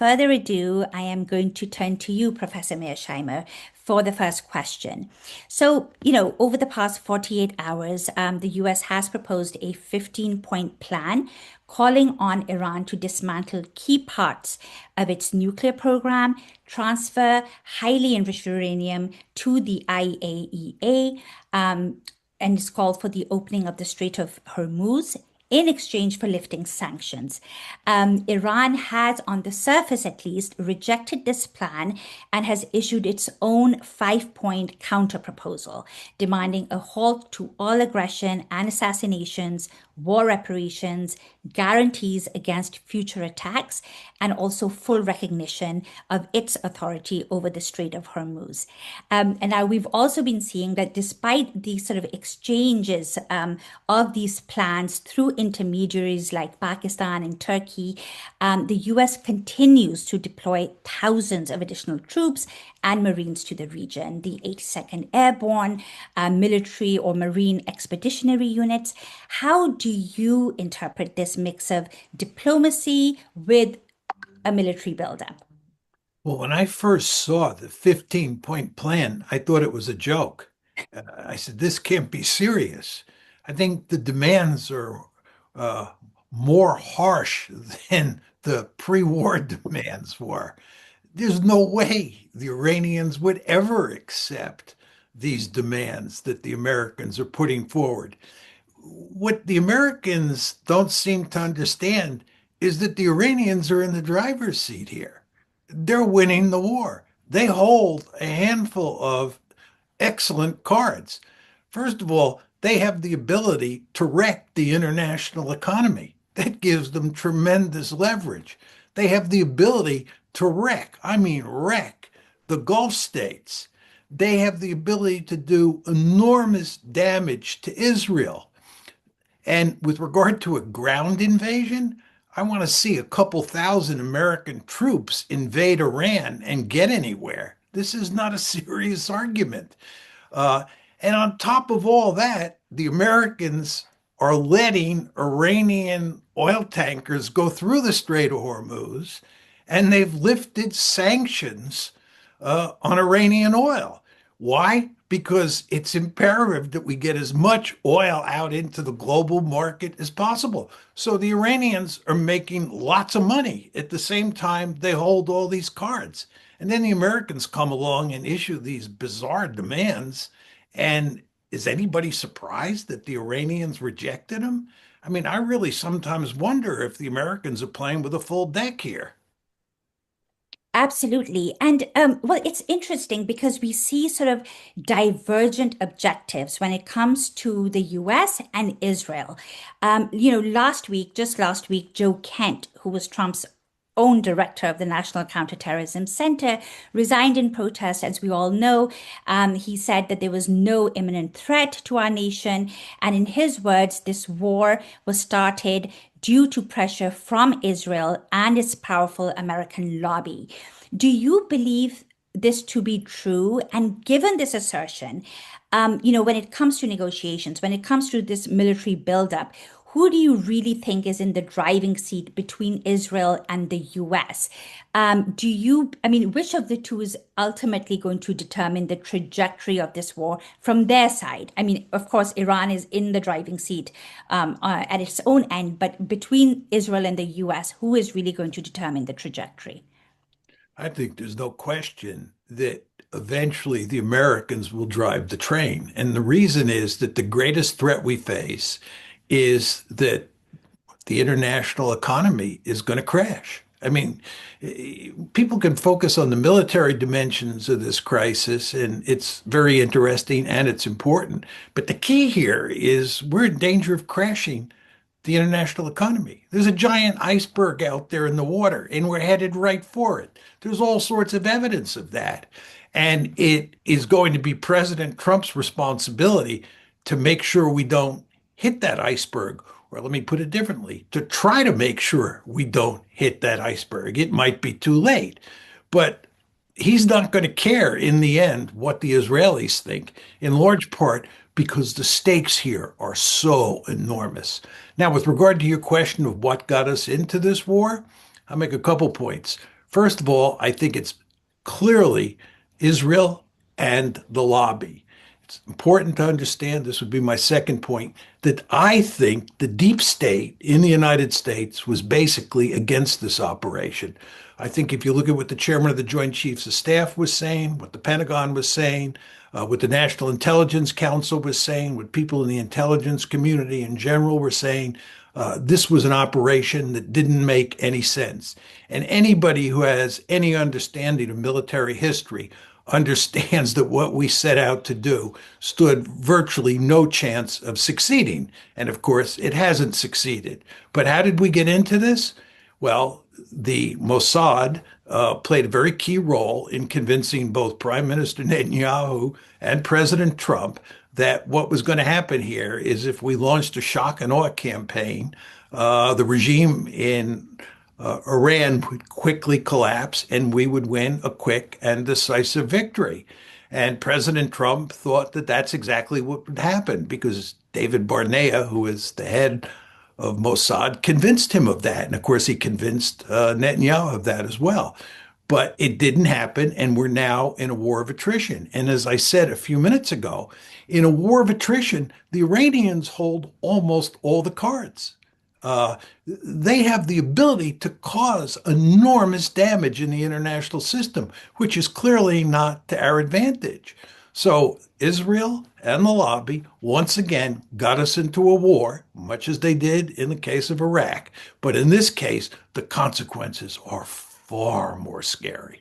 further ado, I am going to turn to you, Professor Mearsheimer, for the first question. So, over the past 48 hours, the US has proposed a 15-point plan calling on Iran to dismantle key parts of its nuclear program, transfer highly enriched uranium to the IAEA, and it's called for the opening of the Strait of Hormuz in exchange for lifting sanctions. Iran has, on the surface at least, rejected this plan and has issued its own 5-point counterproposal, demanding a halt to all aggression and assassinations, war reparations, guarantees against future attacks, and also full recognition of its authority over the Strait of Hormuz. And now we've also been seeing that despite these sort of exchanges of these plans through intermediaries like Pakistan and Turkey, the US continues to deploy thousands of additional troops and Marines to the region, the 82nd Airborne, military or Marine expeditionary units. How do you interpret this mix of diplomacy with a military buildup? Well, when I first saw the 15-point plan, I thought it was a joke. I said, this can't be serious. I think the demands are uh, more harsh than the pre-war demands were. There's no way the Iranians would ever accept these demands that the Americans are putting forward. What the Americans don't seem to understand is that the Iranians are in the driver's seat here. They're winning the war. They hold a handful of excellent cards. First of all, they have the ability to wreck the international economy. That gives them tremendous leverage. They have the ability to wreck, I mean, wreck the Gulf states. They have the ability to do enormous damage to Israel. And with regard to a ground invasion, I want to see a couple thousand American troops invade Iran and get anywhere. This is not a serious argument. Uh, and on top of all that, the Americans are letting Iranian oil tankers go through the Strait of Hormuz, and they've lifted sanctions on Iranian oil. Why? Because it's imperative that we get as much oil out into the global market as possible. So the Iranians are making lots of money at the same time they hold all these cards. And then the Americans come along and issue these bizarre demands. And is anybody surprised that the Iranians rejected them? I mean, I really sometimes wonder if the Americans are playing with a full deck here. Absolutely. And well, it's interesting because we see sort of divergent objectives when it comes to the US and Israel. Just last week, Joe Kent, who was Trump's own director of the National Counterterrorism Center, resigned in protest, as we all know. He said that there was no imminent threat to our nation. And in his words, this war was started due to pressure from Israel and its powerful American lobby. Do you believe this to be true? And given this assertion, when it comes to negotiations, when it comes to this military buildup, who do you really think is in the driving seat between Israel and the US? Which of the two is ultimately going to determine the trajectory of this war from their side? I mean, of course, Iran is in the driving seat at its own end, but between Israel and the US, who is really going to determine the trajectory? I think there's no question that eventually the Americans will drive the train. And the reason is that the greatest threat we face is that the international economy is going to crash. I mean, people can focus on the military dimensions of this crisis, and it's very interesting and it's important. But the key here is we're in danger of crashing the international economy. There's a giant iceberg out there in the water, and we're headed right for it. There's all sorts of evidence of that. And it is going to be President Trump's responsibility to make sure we don't hit that iceberg. Or let me put it differently, to try to make sure we don't hit that iceberg. It might be too late, but he's not going to care in the end what the Israelis think, in large part because the stakes here are so enormous. Now, with regard to your question of what got us into this war, I'll make a couple points. First of all, I think it's clearly Israel and the lobby. It's important to understand, this would be my second point, that I think the deep state in the United States was basically against this operation. I think if you look at what the chairman of the Joint Chiefs of Staff was saying, what the Pentagon was saying, what the National Intelligence Council was saying, what people in the intelligence community in general were saying, this was an operation that didn't make any sense. And anybody who has any understanding of military history understands that what we set out to do stood virtually no chance of succeeding. And of course, it hasn't succeeded. But how did we get into this? Well, the Mossad played a very key role in convincing both Prime Minister Netanyahu and President Trump that what was going to happen here is if we launched a shock and awe campaign, the regime in Iran would quickly collapse and we would win a quick and decisive victory. And President Trump thought that that's exactly what would happen because David Barnea, who is the head of Mossad, convinced him of that. And of course, he convinced Netanyahu of that as well. But it didn't happen, and we're now in a war of attrition. And as I said a few minutes ago, in a war of attrition, the Iranians hold almost all the cards. Uh, they have the ability to cause enormous damage in the international system, which is clearly not to our advantage. So Israel and the lobby once again got us into a war, much as they did in the case of Iraq. But in this case, the consequences are far more scary.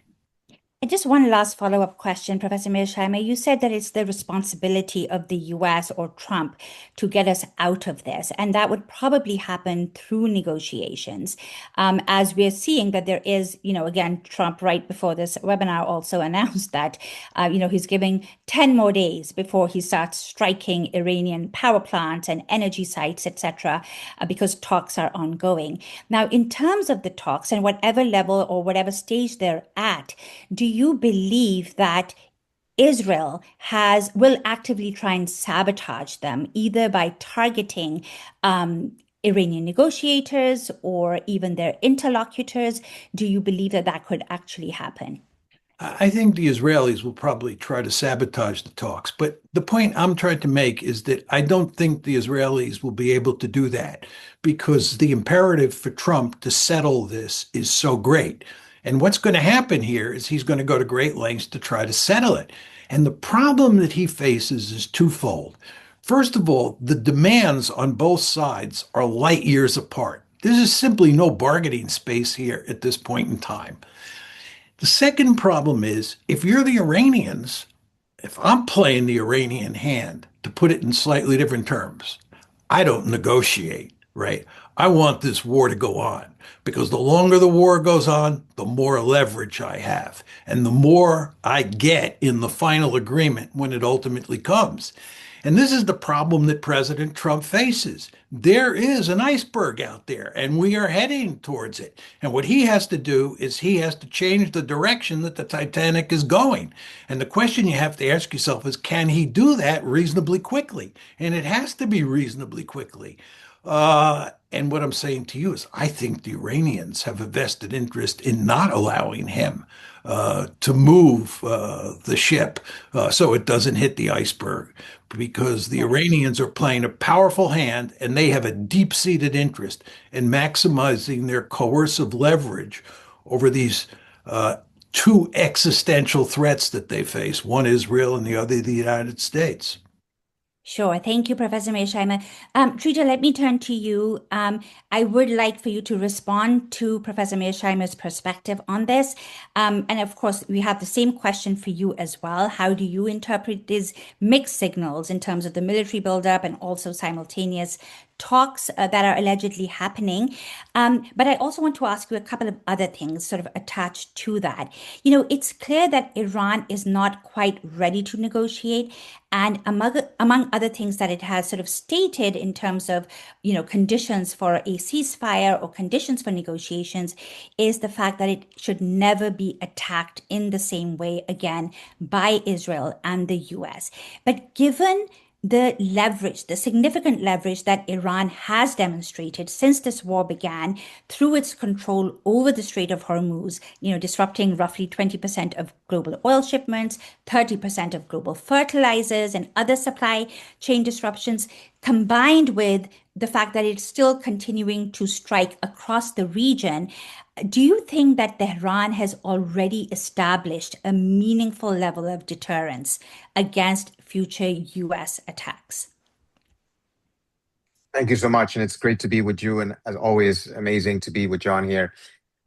And just one last follow-up question, Professor Mearsheimer. You said that it's the responsibility of the US or Trump to get us out of this, and that would probably happen through negotiations. As we're seeing that there is, again, Trump right before this webinar also announced that, he's giving 10 more days before he starts striking Iranian power plants and energy sites, etc., because talks are ongoing. Now, in terms of the talks and whatever level or whatever stage they're at, do you believe that Israel has will actively try and sabotage them, either by targeting Iranian negotiators or even their interlocutors? Do you believe that that could actually happen? I think the Israelis will probably try to sabotage the talks. But the point I'm trying to make is that I don't think the Israelis will be able to do that because the imperative for Trump to settle this is so great. And what's going to happen here is he's going to go to great lengths to try to settle it. And the problem that he faces is twofold. First of all, the demands on both sides are light years apart. There's simply no bargaining space here at this point in time. The second problem is if you're the Iranians, if I'm playing the Iranian hand, to put it in slightly different terms, I don't negotiate, right? I want this war to go on because the longer the war goes on, the more leverage I have and the more I get in the final agreement when it ultimately comes. And this is the problem that President Trump faces. There is an iceberg out there, and we are heading towards it. And what he has to do is he has to change the direction that the Titanic is going. And the question you have to ask yourself is, can he do that reasonably quickly? And it has to be reasonably quickly. And what I'm saying to you is, I think the Iranians have a vested interest in not allowing him to move the ship so it doesn't hit the iceberg, because the Iranians are playing a powerful hand and they have a deep-seated interest in maximizing their coercive leverage over these two existential threats that they face, one Israel and the other the United States. Sure. Thank you, Professor Mearsheimer. Trita, let me turn to you. I would like for you to respond to Professor Mearsheimer's perspective on this. And of course, we have the same question for you as well. How do you interpret these mixed signals in terms of the military buildup and also simultaneous talks that are allegedly happening? But I also want to ask you a couple of other things sort of attached to that. It's clear that Iran is not quite ready to negotiate. And among other things that it has sort of stated in terms of, conditions for a ceasefire or conditions for negotiations is the fact that it should never be attacked in the same way again by Israel and the US. But given the leverage, the significant leverage that Iran has demonstrated since this war began through its control over the Strait of Hormuz, disrupting roughly 20% of global oil shipments, 30% of global fertilizers and other supply chain disruptions, combined with the fact that it's still continuing to strike across the region. Do you think that Tehran has already established a meaningful level of deterrence against future US attacks? Thank you so much. And it's great to be with you. And as always, amazing to be with John here.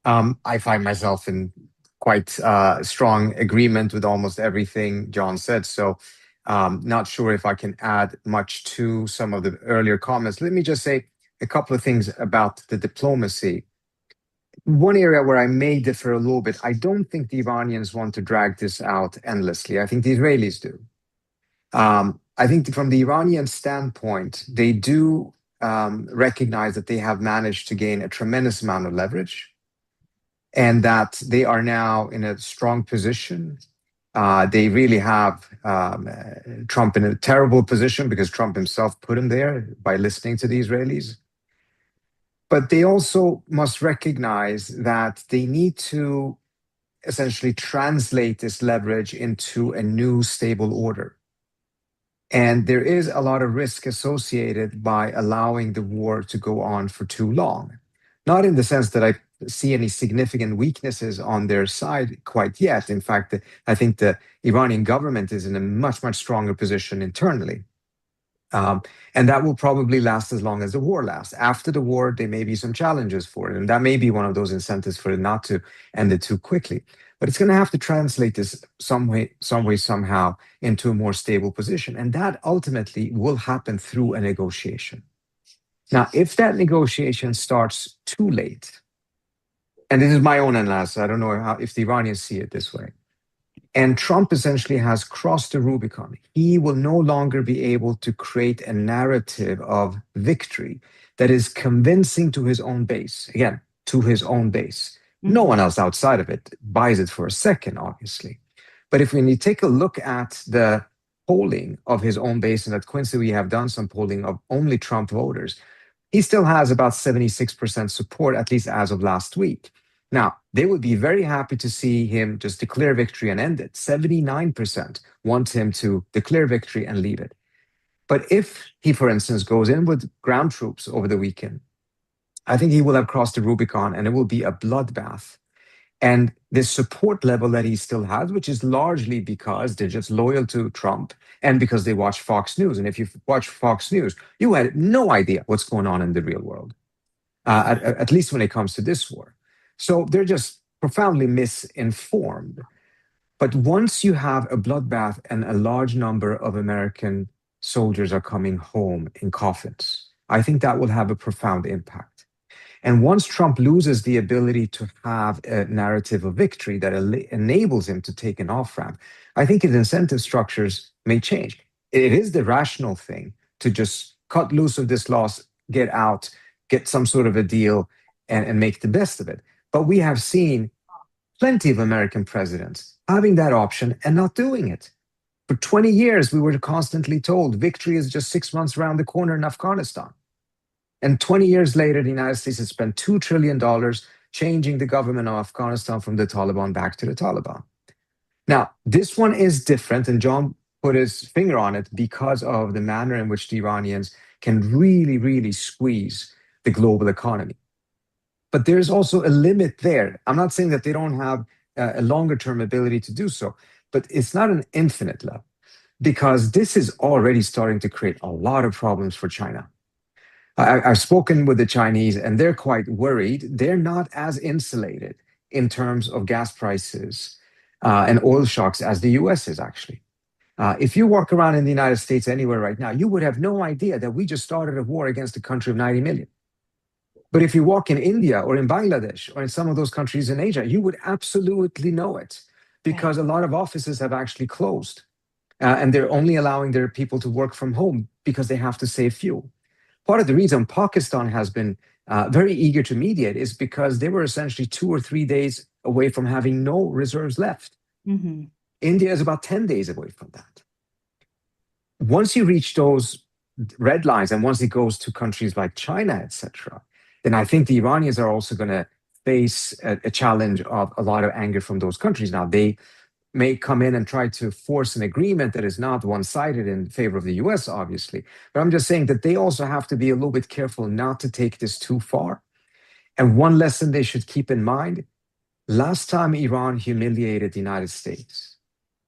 I find myself in quite strong agreement with almost everything John said. So, not sure if I can add much to some of the earlier comments. Let me just say a couple of things about the diplomacy. One area where I may differ a little bit, I don't think the Iranians want to drag this out endlessly. I think the Israelis do. I think from the Iranian standpoint, they do recognize that they have managed to gain a tremendous amount of leverage and that they are now in a strong position. They really have Trump in a terrible position because Trump himself put him there by listening to the Israelis. But they also must recognize that they need to essentially translate this leverage into a new stable order. And there is a lot of risk associated by allowing the war to go on for too long. Not in the sense that I see any significant weaknesses on their side quite yet. In fact, I think the Iranian government is in a much, much stronger position internally. And that will probably last as long as the war lasts. After the war, there may be some challenges for it. And that may be one of those incentives for it not to end it too quickly. But it's going to have to translate this some way, somehow into a more stable position. And that ultimately will happen through a negotiation. Now, if that negotiation starts too late, and this is my own analysis, I don't know if the Iranians see it this way, and Trump essentially has crossed the Rubicon, he will no longer be able to create a narrative of victory that is convincing to his own base. Again, to his own base. No one else outside of it buys it for a second, obviously. But if when you take a look at the polling of his own base, and at Quincy we have done some polling of only Trump voters, he still has about 76% support, at least as of last week. Now, they would be very happy to see him just declare victory and end it. 79% want him to declare victory and leave it. But if he, for instance, goes in with ground troops over the weekend, I think he will have crossed the Rubicon and it will be a bloodbath. And the support level that he still has, which is largely because they're just loyal to Trump and because they watch Fox News. And if you watch Fox News, you had no idea what's going on in the real world, at least when it comes to this war. So they're just profoundly misinformed. But once you have a bloodbath and a large number of American soldiers are coming home in coffins, I think that will have a profound impact. And once Trump loses the ability to have a narrative of victory that enables him to take an off-ramp, I think his incentive structures may change. It is the rational thing to just cut loose of this loss, get out, get some sort of a deal, and make the best of it. But we have seen plenty of American presidents having that option and not doing it. For 20 years, we were constantly told victory is just 6 months around the corner in Afghanistan. And 20 years later, the United States has spent $2 trillion changing the government of Afghanistan from the Taliban back to the Taliban. Now, this one is different, and John put his finger on it because of the manner in which the Iranians can really, really squeeze the global economy. But there's also a limit there. I'm not saying that they don't have a longer term ability to do so, but it's not an infinite level because this is already starting to create a lot of problems for China. I've spoken with the Chinese and they're quite worried. They're not as insulated in terms of gas prices and oil shocks as the US is actually. If you walk around in the United States anywhere right now, you would have no idea that we just started a war against a country of 90 million. But if you walk in India or in Bangladesh or in some of those countries in Asia, you would absolutely know it because a lot of offices have actually closed and they're only allowing their people to work from home because they have to save fuel. Part of the reason Pakistan has been very eager to mediate is because they were essentially 2 or 3 days away from having no reserves left. India is about 10 days away from that. once you reach those red lines and once it goes to countries like China, etc., then I think the Iranians are also going to face a challenge of a lot of anger from those countries. Now, they may come in and try to force an agreement that is not one-sided in favor of the US, obviously. But I'm just saying that they also have to be a little bit careful not to take this too far. And one lesson they should keep in mind, last time Iran humiliated the United States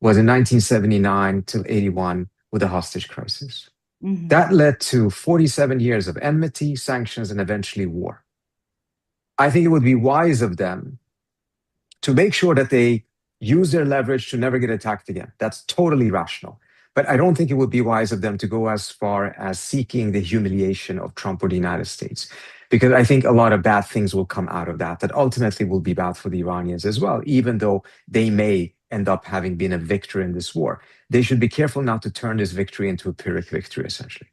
was in 1979 till 81 with the hostage crisis. Hmm. That led to 47 years of enmity, sanctions, and eventually war. I think it would be wise of them to make sure that they use their leverage to never get attacked again. That's totally rational. But I don't think it would be wise of them to go as far as seeking the humiliation of Trump or the United States, because I think a lot of bad things will come out of that, that ultimately will be bad for the Iranians as well, even though they may end up having been a victor in this war. They should be careful not to turn this victory into a Pyrrhic victory, essentially.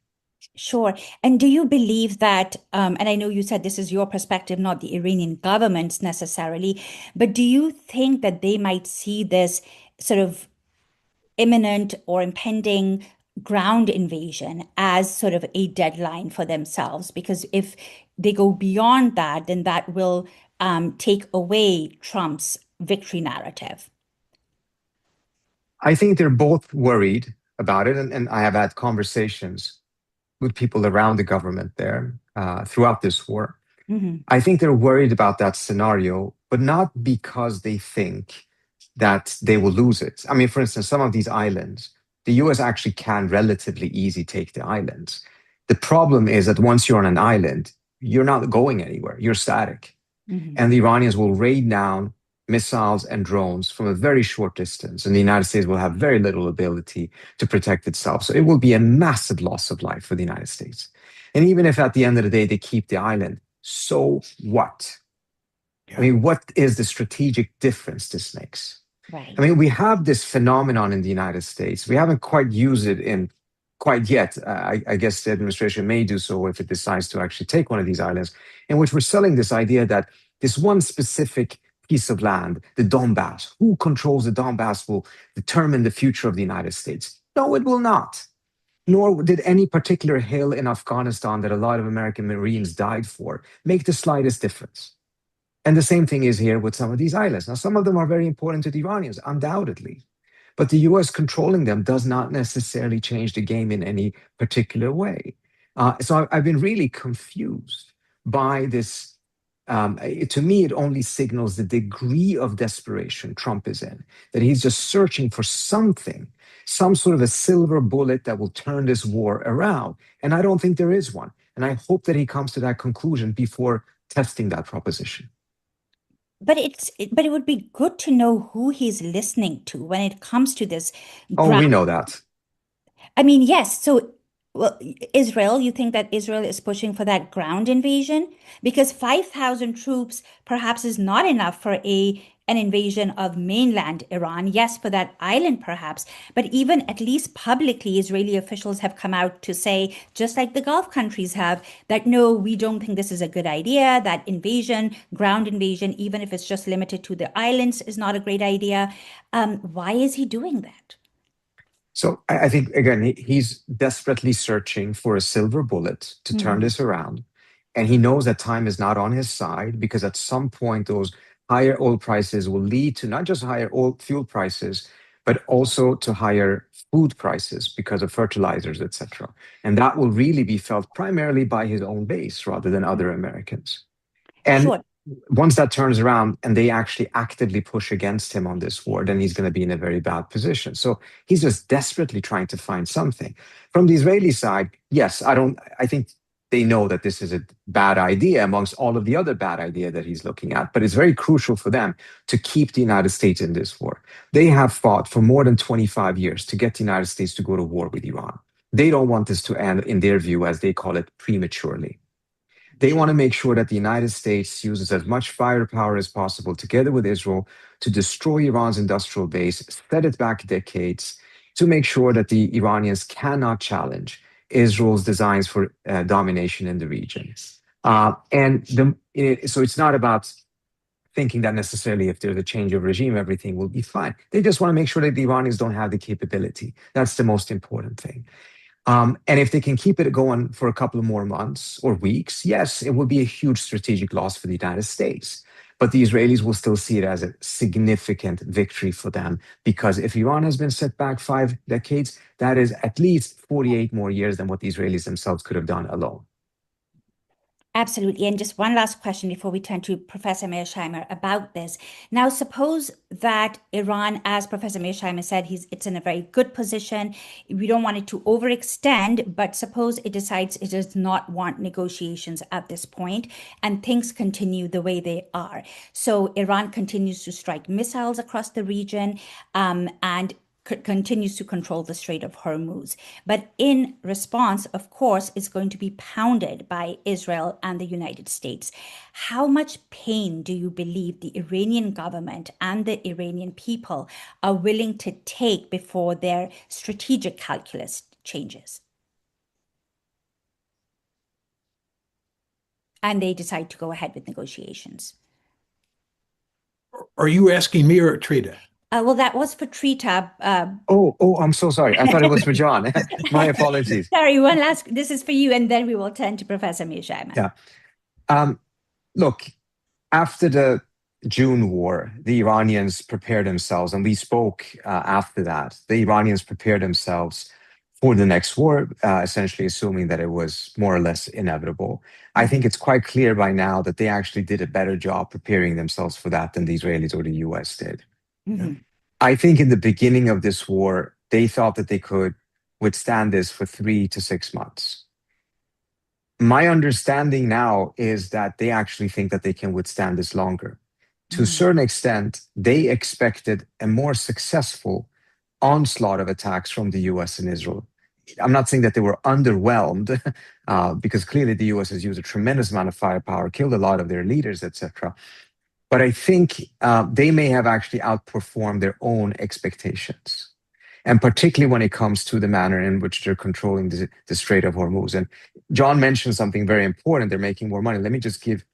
Sure. And do you believe that, and I know you said this is your perspective, not the Iranian government's necessarily, but do you think that they might see this sort of imminent or impending ground invasion as sort of a deadline for themselves? Because if they go beyond that, then that will take away Trump's victory narrative. I think they're both worried about it, and I have had conversations with people around the government there throughout this war. Hmm. I think they're worried about that scenario, but not because they think that they will lose it. I mean, for instance, some of these islands, the US actually can relatively easy take the islands. The problem is that once you're on an island, you're not going anywhere, you're static. Hmm. And the Iranians will rain down missiles and drones from a very short distance, and the United States will have very little ability to protect itself. So it will be a massive loss of life for the United States. And even if at the end of the day they keep the island, so what? I Yeah. mean, what is the strategic difference this makes? I Right. mean, we have this phenomenon in the United States. We haven't quite used it in quite yet. I guess the administration may do so if it decides to actually take one of these islands, in which we're selling this idea that this one specific piece of land, the Donbass, who controls the Donbass will determine the future of the United States. No, it will not. Nor did any particular hill in Afghanistan that a lot of American Marines died for make the slightest difference. And the same thing is here with some of these islands. Now, some of them are very important to the Iranians, undoubtedly. But the US controlling them does not necessarily change the game in any particular way. So I've been really confused by this. To me, it only signals the degree of desperation Trump is in, that he's just searching for something, some sort of a silver bullet that will turn this war around. And I don't think there is one. And I hope that he comes to that conclusion before testing that proposition. But it would be good to know who he's listening to when it comes to this Oh, ground. we know that. I mean, yes. So, well, Israel, you think that Israel is pushing for that ground invasion? Because 5,000 troops perhaps is not enough for an invasion of mainland Iran. Yes, for that island perhaps, but even at least publicly, Israeli officials have come out to say, just like the Gulf countries have, that no, we don't think this is a good idea. That invasion, ground invasion, even if it's just limited to the islands, is not a great idea. Why is he doing that? So I think, again, he's desperately searching for a silver bullet to turn Hmm. this around. And he knows that time is not on his side because at some point, those higher oil prices will lead to not just higher oil fuel prices, but also to higher food prices because of fertilizers, etc. And that will really be felt primarily by his own base rather than other Americans. And Sure. once that turns around and they actually actively push against him on this war, then he's going to be in a very bad position. So he's just desperately trying to find something. From the Israeli side, yes, I think they know that this is a bad idea amongst all of the other bad idea that he's looking at, but it's very crucial for them to keep the United States in this war. They have fought for more than 25 years to get the United States to go to war with Iran. They don't want this to end, in their view, as they call it, prematurely. They want to make sure that the United States uses as much firepower as possible together with Israel to destroy Iran's industrial base, set it back decades, to make sure that the Iranians cannot challenge Israel's designs for domination in the region. So it's not about thinking that necessarily if there's a change of regime, everything will be fine. They just want to make sure that the Iranians don't have the capability. That's the most important thing. And if they can keep it going for a couple of more months or weeks, yes, it would be a huge strategic loss for the United States. But the Israelis will still see it as a significant victory for them because if Iran has been set back 5 decades, that is at least 48 more years than what the Israelis themselves could have done alone. Absolutely. And just one last question before we turn to Professor Mearsheimer about this. Now, suppose that Iran, as Professor Mearsheimer said, it's in a very good position. We don't want it to overextend, but suppose it decides it does not want negotiations at this point and things continue the way they are. So Iran continues to strike missiles across the region, and continues to control the Strait of Hormuz. But in response, of course, is going to be pounded by Israel and the United States. How much pain do you believe the Iranian government and the Iranian people are willing to take before their strategic calculus changes? And they decide to go ahead with negotiations. Are you asking me or Trita? Well, that was for Trita. I'm so sorry. I thought it was for John. My apologies. Sorry, one last. This is for you, and then we will turn to Professor Mearsheimer. Yeah. Look, after the June war, the Iranians prepared themselves, and we spoke after that. The Iranians prepared themselves for the next war, essentially assuming that it was more or less inevitable. I think it's quite clear by now that they actually did a better job preparing themselves for that than the Israelis or the US did. Mm-hmm. I think in the beginning of this war, they thought that they could withstand this for 3 to 6 months. My understanding now is that they actually think that they can withstand this longer. To a certain extent, they expected a more successful onslaught of attacks from the US and Israel. I'm not saying that they were underwhelmed, because clearly the US has used a tremendous amount of firepower, killed a lot of their leaders, etc. But I think they may have actually outperformed their own expectations. And particularly when it comes to the manner in which they're controlling the Strait of Hormuz. And John mentioned something very important. They're making more money. Let me just give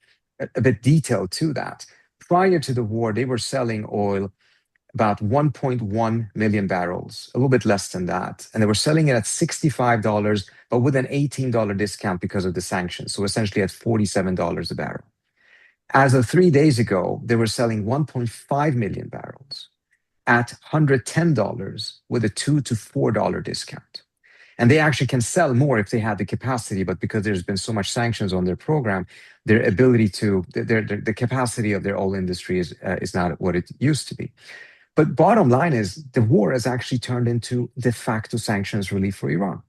a bit detail to that. Prior to the war, they were selling oil about 1.1 million barrels, a little bit less than that. And they were selling it at $65, but with an $18 discount because of the sanctions. So essentially at $47 a barrel. As of 3 days ago, they were selling 1.5 million barrels at $110 with a $2 to $4 discount. And they actually can sell more if they had the capacity, but because there's been so much sanctions on their program, their ability to, the capacity of their oil industry is not what it used to be. But bottom line is the war has actually turned into de facto sanctions relief for Iran.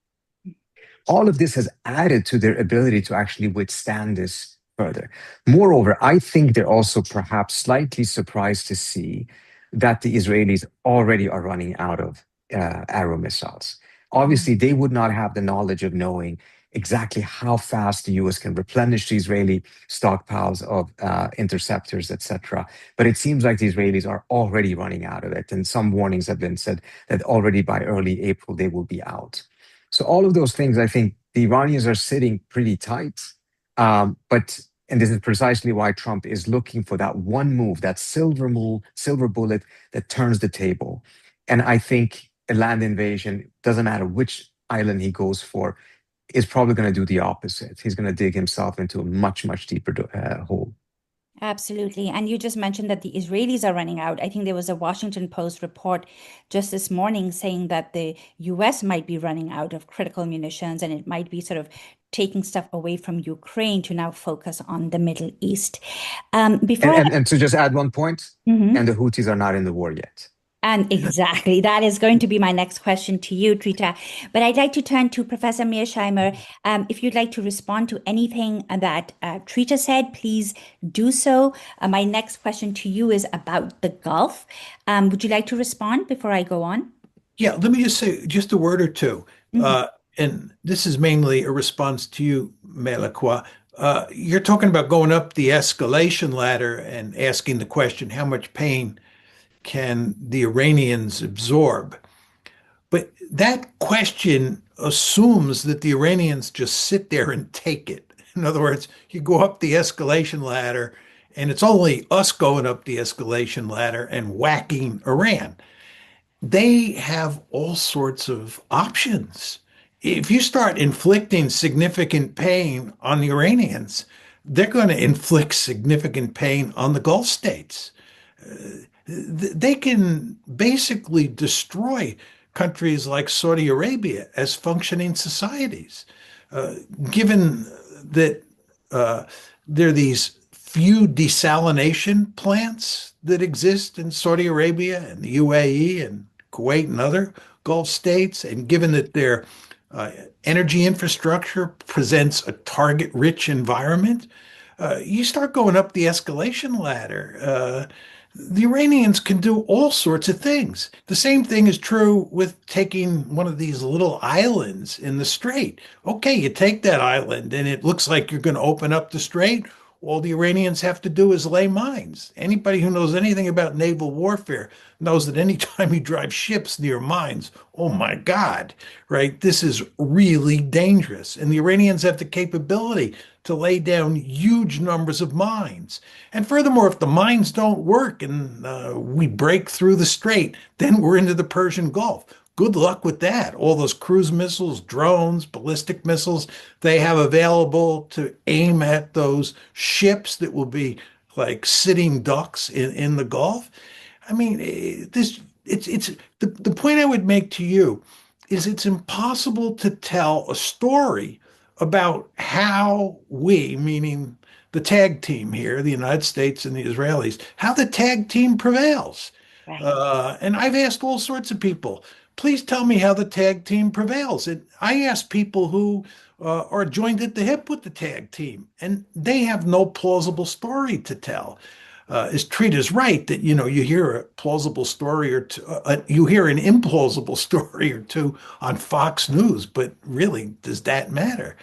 All of this has added to their ability to actually withstand this further. Moreover, I think they're also perhaps slightly surprised to see that the Israelis already are running out of arrow missiles. Obviously, they would not have the knowledge of knowing exactly how fast the US can replenish the Israeli stockpiles of interceptors, etc. But it seems like the Israelis are already running out of it. And some warnings have been said that already by early April, they will be out. So all of those things, I think the Iranians are sitting pretty tight. And this is precisely why Trump is looking for that one move, that silver bullet that turns the table. And I think a land invasion, doesn't matter which island he goes for, is probably going to do the opposite. He's going to dig himself into a much, much deeper hole. Absolutely. And you just mentioned that the Israelis are running out. I think there was a Washington Post report just this morning saying that the US might be running out of critical munitions and it might be sort of taking stuff away from Ukraine to now focus on the Middle East. And to just add one point, Mhm. and the Houthis are not in the war yet. And exactly, that is going to be my next question to you, Trita. But I'd like to turn to Professor Mearsheimer. If you'd like to respond to anything that Trita said, please do so. My next question to you is about the Gulf. Would you like to respond before I go on? Yeah, let me just say just a word or two. Mhm. And this is mainly a response to you, Melakwa. You're talking about going up the escalation ladder and asking the question, how much pain can the Iranians absorb? But that question assumes that the Iranians just sit there and take it. In other words, you go up the escalation ladder And it's only us going up the escalation ladder and whacking Iran. They have all sorts of options. If you start inflicting significant pain on the Iranians, they're going to inflict significant pain on the Gulf states. They can basically destroy countries like Saudi Arabia as functioning societies. Given that uh, there are these few desalination plants that exist in Saudi Arabia and the UAE and Kuwait and other Gulf states, and given that their uh, energy infrastructure presents a target-rich environment, you start going up the escalation ladder. The Iranians can do all sorts of things. The same thing is true with taking one of these little islands in the strait. Okay, you take that island and it looks like you're going to open up the strait. All the Iranians have to do is lay mines. Anybody who knows anything about naval warfare knows that anytime you drive ships near mines, oh my God, right? This is really dangerous. And the Iranians have the capability to lay down huge numbers of mines. And furthermore, if the mines don't work and we break through the strait, then we're into the Persian Gulf. Good luck with that. All those cruise missiles, drones, ballistic missiles they have available to aim at those ships that will be like sitting ducks in the Gulf. I mean, it's the point I would make to you is it's impossible to tell a story about how we, meaning the tag team here, the United States and the Israelis, how the tag team prevails. Right. And I've asked all sorts of people, please tell me how the tag team prevails. And I ask people who are joined at the hip with the tag team, and they have no plausible story to tell. Is Treat is right that you hear a plausible story or two, you hear an implausible story or two on Fox News, but really, does that matter?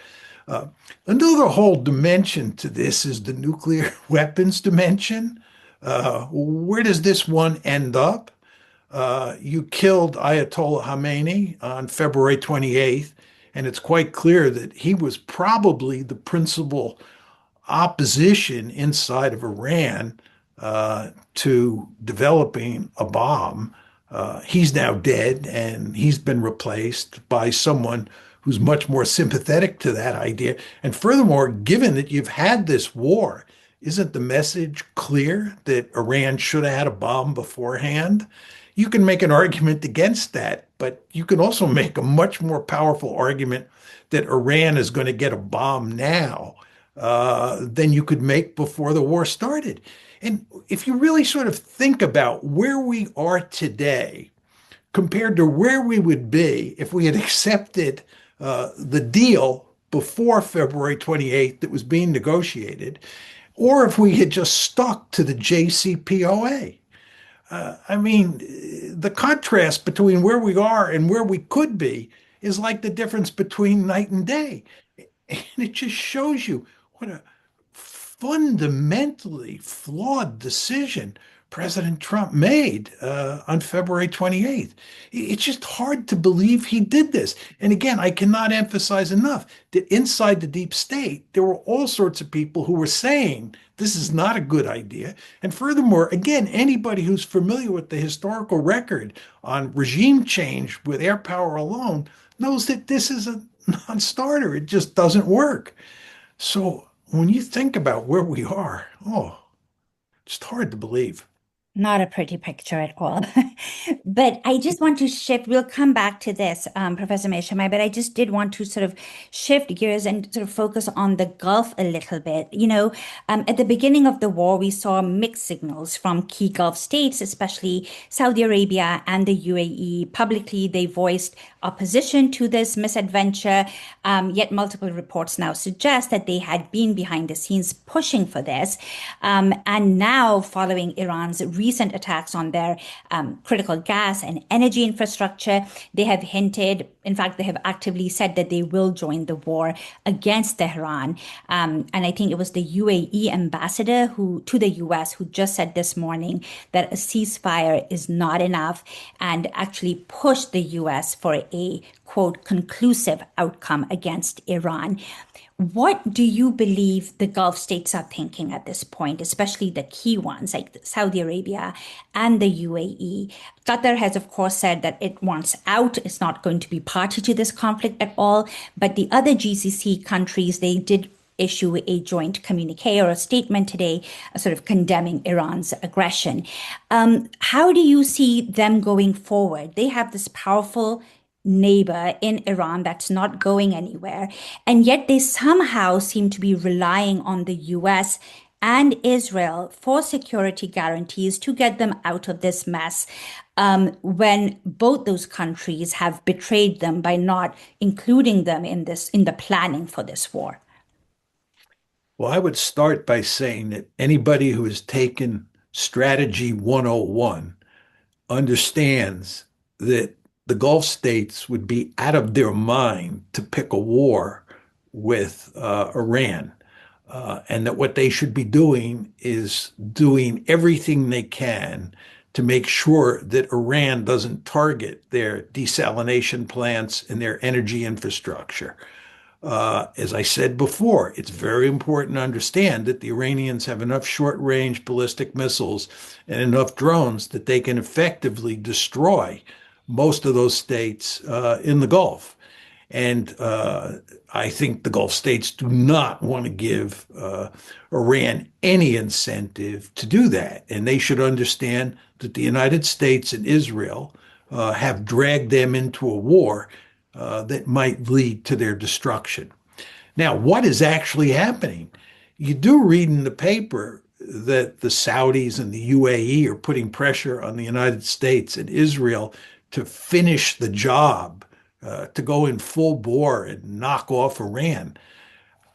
Uh, Another whole dimension to this is the nuclear weapons dimension. Where does this one end up? You killed Ayatollah Khamenei on February 28th, and it's quite clear that he was probably the principal opposition inside of Iran to developing a bomb. He's now dead, and he's been replaced by someone who's much more sympathetic to that idea. And furthermore, given that you've had this war, isn't the message clear that Iran should have had a bomb beforehand? You can make an argument against that, but you can also make a much more powerful argument that Iran is going to get a bomb now than you could make before the war started. And if you really sort of think about where we are today compared to where we would be if we had accepted the deal before February 28th that was being negotiated, or if we had just stuck to the JCPOA. I mean, the contrast between where we are and where we could be is like the difference between night and day. And it just shows you what a fundamentally flawed decision President Trump made on February 28th. It's just hard to believe he did this. And again, I cannot emphasize enough that inside the deep state, there were all sorts of people who were saying this is not a good idea. And furthermore, again, anybody who's familiar with the historical record on regime change with air power alone knows that this is a non-starter. It just doesn't work. So when you think about where we are, oh, it's hard to believe. Not a pretty picture at all. But I just want to shift. We'll come back to this, Professor Mearsheimer, but I just did want to sort of shift gears and sort of focus on the Gulf a little bit. At the beginning of the war, we saw mixed signals from key Gulf states, especially Saudi Arabia and the UAE. Publicly, they voiced opposition to this misadventure, yet multiple reports now suggest that they had been behind the scenes pushing for this. And now, following Iran's recent attacks on their critical gas and energy infrastructure, they have hinted, in fact, they have actively said that they will join the war against Tehran. And I think it was the UAE ambassador to the US who just said this morning that a ceasefire is not enough and actually pushed the US for a, quote, conclusive outcome against Iran. What do you believe the Gulf states are thinking at this point, especially the key ones like Saudi Arabia and the UAE? Qatar has, of course, said that it wants out. It's not going to be party to this conflict at all. But the other GCC countries, they did issue a joint communique or a statement today, sort of condemning Iran's aggression. How do you see them going forward? They have this powerful neighbor in Iran that's not going anywhere. And yet they somehow seem to be relying on the US and Israel for security guarantees to get them out of this mess, when both those countries have betrayed them by not including them in the planning for this war. Well, I would start by saying that anybody who has taken Strategy 101 understands that the Gulf states would be out of their mind to pick a war with Iran. And that what they should be doing is doing everything they can to make sure that Iran doesn't target their desalination plants and their energy infrastructure. As I said before, it's very important to understand that the Iranians have enough short-range ballistic missiles and enough drones that they can effectively destroy most of those states in the Gulf. And I think the Gulf states do not want to give Iran any incentive to do that. And they should understand that the United States and Israel have dragged them into a war that might lead to their destruction. Now, what is actually happening? You do read in the paper that the Saudis and the UAE are putting pressure on the United States and Israel to finish the job, to go in full bore and knock off Iran.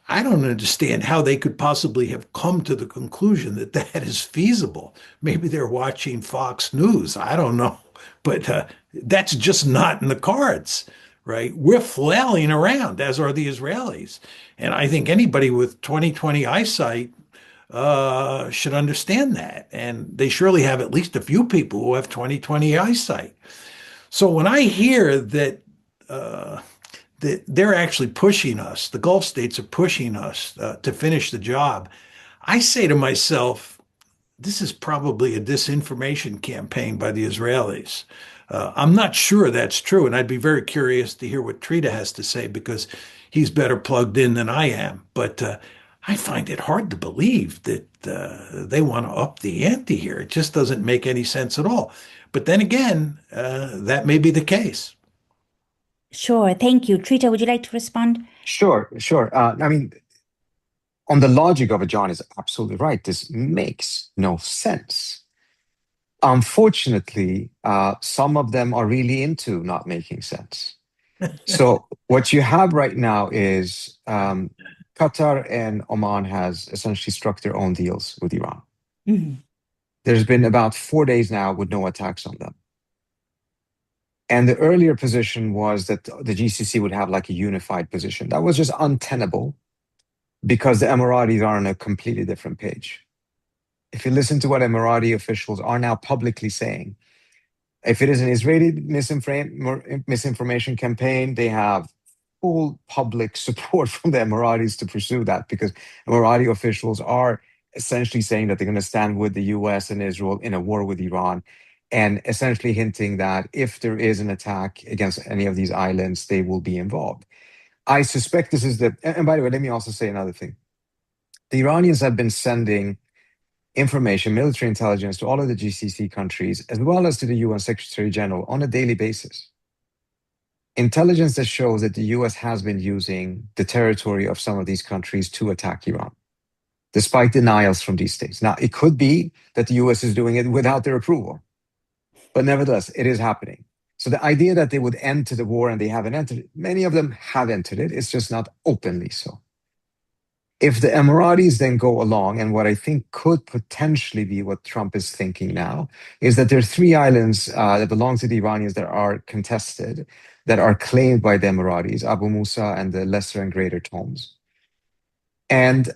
I don't understand how they could possibly have come to the conclusion that that is feasible. Maybe they're watching Fox News. I don't know. But that's just not in the cards, right? We're flailing around, as are the Israelis. And I think anybody with 20/20 eyesight should understand that. And they surely have at least a few people who have 20/20 eyesight. So when I hear uh, that they're actually pushing us, the Gulf states are pushing us to finish the job, I say to myself, this is probably a disinformation campaign by the Israelis. I'm not sure that's true, and I'd be very curious to hear what Trita has to say because he's better plugged in than I am. But I find it hard to believe that they want to up the ante here. It just doesn't make any sense at all. But then again, that may be the case. Sure, thank you. Trita, would you like to respond? Sure, sure. I mean, on the logic of it, John is absolutely right. This makes no sense. Unfortunately, some of them are really into not making sense. So what you have right now is Qatar and Oman has essentially struck their own deals with Iran. Mhm. There's been about 4 days now with no attacks on them. And the earlier position was that the GCC would have like a unified position. That was just untenable because the Emiratis are on a completely different page. If you listen to what Emirati officials are now publicly saying, if it is an Israeli misinformation campaign, they have full public support from the Emiratis to pursue that because Emirati officials are essentially saying that they're going to stand with the US and Israel in a war with Iran and essentially hinting that if there is an attack against any of these islands, they will be involved. I suspect this is and by the way, let me also say another thing. The Iranians have been sending information, military intelligence to all of the GCC countries, as well as to the UN Secretary General on a daily basis. Intelligence that shows that the US has been using the territory of some of these countries to attack Iran, despite denials from these states. Now, it could be that the US is doing it without their approval, but nevertheless, it is happening. So the idea that they would enter the war and they haven't entered it, many of them have entered it, it's just not openly so. If the Emiratis then go along, and what I think could potentially be what Trump is thinking now, is that there are three islands that belong to the Iranians that are contested, that are claimed by the Emiratis, Abu Musa and the Lesser and Greater Toms. And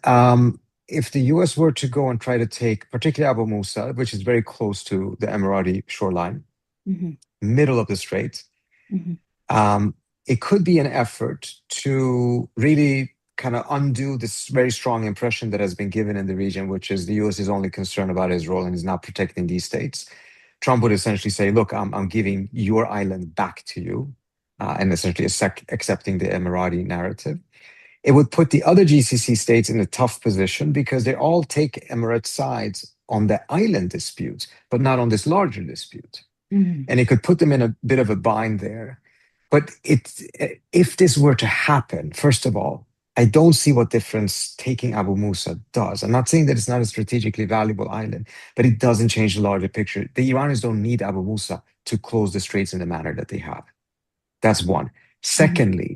if the US were to go and try to take, particularly Abu Musa, which is very close to the Emirati shoreline, Mhm. middle of the strait, Mhm. it could be an effort to really kind of undo this very strong impression that has been given in the region, which is the US is only concerned about Israel and is not protecting these states. Trump would essentially say, look, I'm giving your island back to you, and essentially accepting the Emirati narrative. It would put the other GCC states in a tough position because they all take Emirate sides on the island disputes, but not on this larger dispute. Mhm. And it could put them in a bit of a bind there. But if this were to happen, first of all, I don't see what difference taking Abu Musa does. I'm not saying that it's not a strategically valuable island, but it doesn't change the larger picture. The Iranians don't need Abu Musa to close the straits in the manner that they have. That's one. Mhm. Secondly,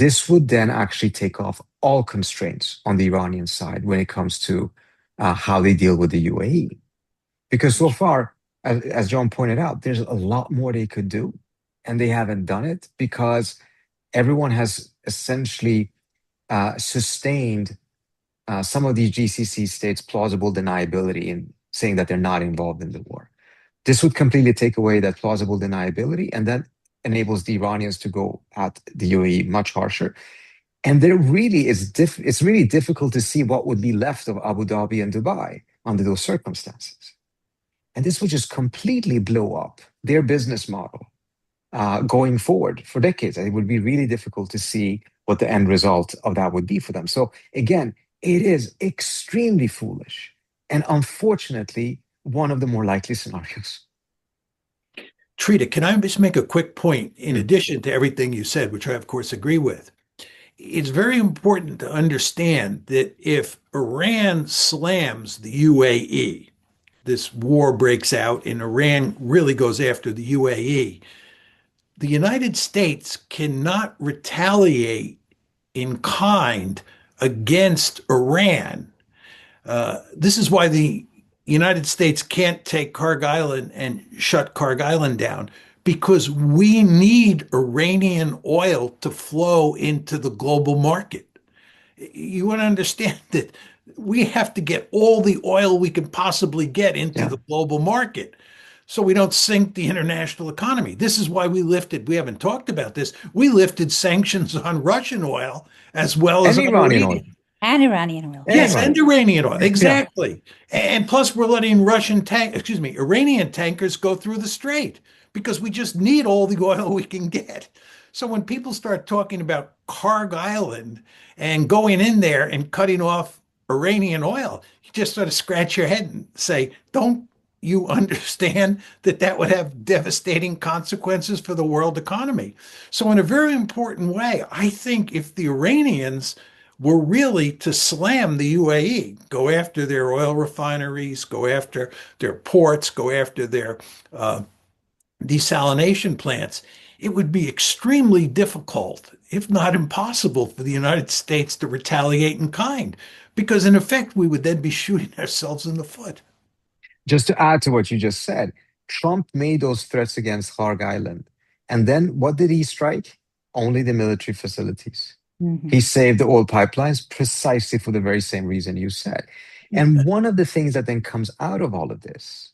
this would then actually take off all constraints on the Iranian side when it comes to how they deal with the UAE. Because so far, as John pointed out, there's a lot more they could do, and they haven't done it because everyone has essentially sustained some of these GCC states' plausible deniability in saying that they're not involved in the war. This would completely take away that plausible deniability, and that enables the Iranians to go at the UAE much harsher. And there really is it's really difficult to see what would be left of Abu Dhabi and Dubai under those circumstances. And this would just completely blow up their business model going forward for decades. And it would be really difficult to see what the end result of that would be for them. So again, it is extremely foolish and unfortunately one of the more likely scenarios. Trita, can I just make a quick point in Mm. addition to everything you said, which I, of course, agree with? It's very important to understand that if Iran slams the UAE, this war breaks out and Iran really goes after the UAE, the United States cannot retaliate in kind against Iran. This is why the United States can't take Kharg Island and shut Kharg Island down because we need Iranian oil to flow into the global market. You want to understand that we have to get all the oil we can possibly get into Yeah. the global market so we don't sink the international economy. This is why we haven't talked about this, we lifted sanctions on Russian oil as well as And on Iranian oil. Iranian. And Iranian oil. And Yes, Yes. and Iranian. Iranian oil. Yeah. Exactly. And plus we're letting Iranian tankers go through the strait because we just need all the oil we can get. So when people start talking about Kharg Island and going in there and cutting off Iranian oil, you just sort of scratch your head and say, don't you understand that that would have devastating consequences for the world economy? So in a very important way, I think if the Iranians were really to slam the UAE, go after their oil refineries, go after their ports, go after their uh, desalination plants, it would be extremely difficult, if not impossible, for the United States to retaliate in kind, because in effect, we would then be shooting ourselves in the foot. Just to add to what you just said, Trump made those threats against Kharg Island. And then what did he strike? Only the military facilities. He Mhm. saved the oil pipelines precisely for the very same reason you said. And one of the things that then comes out of all of this,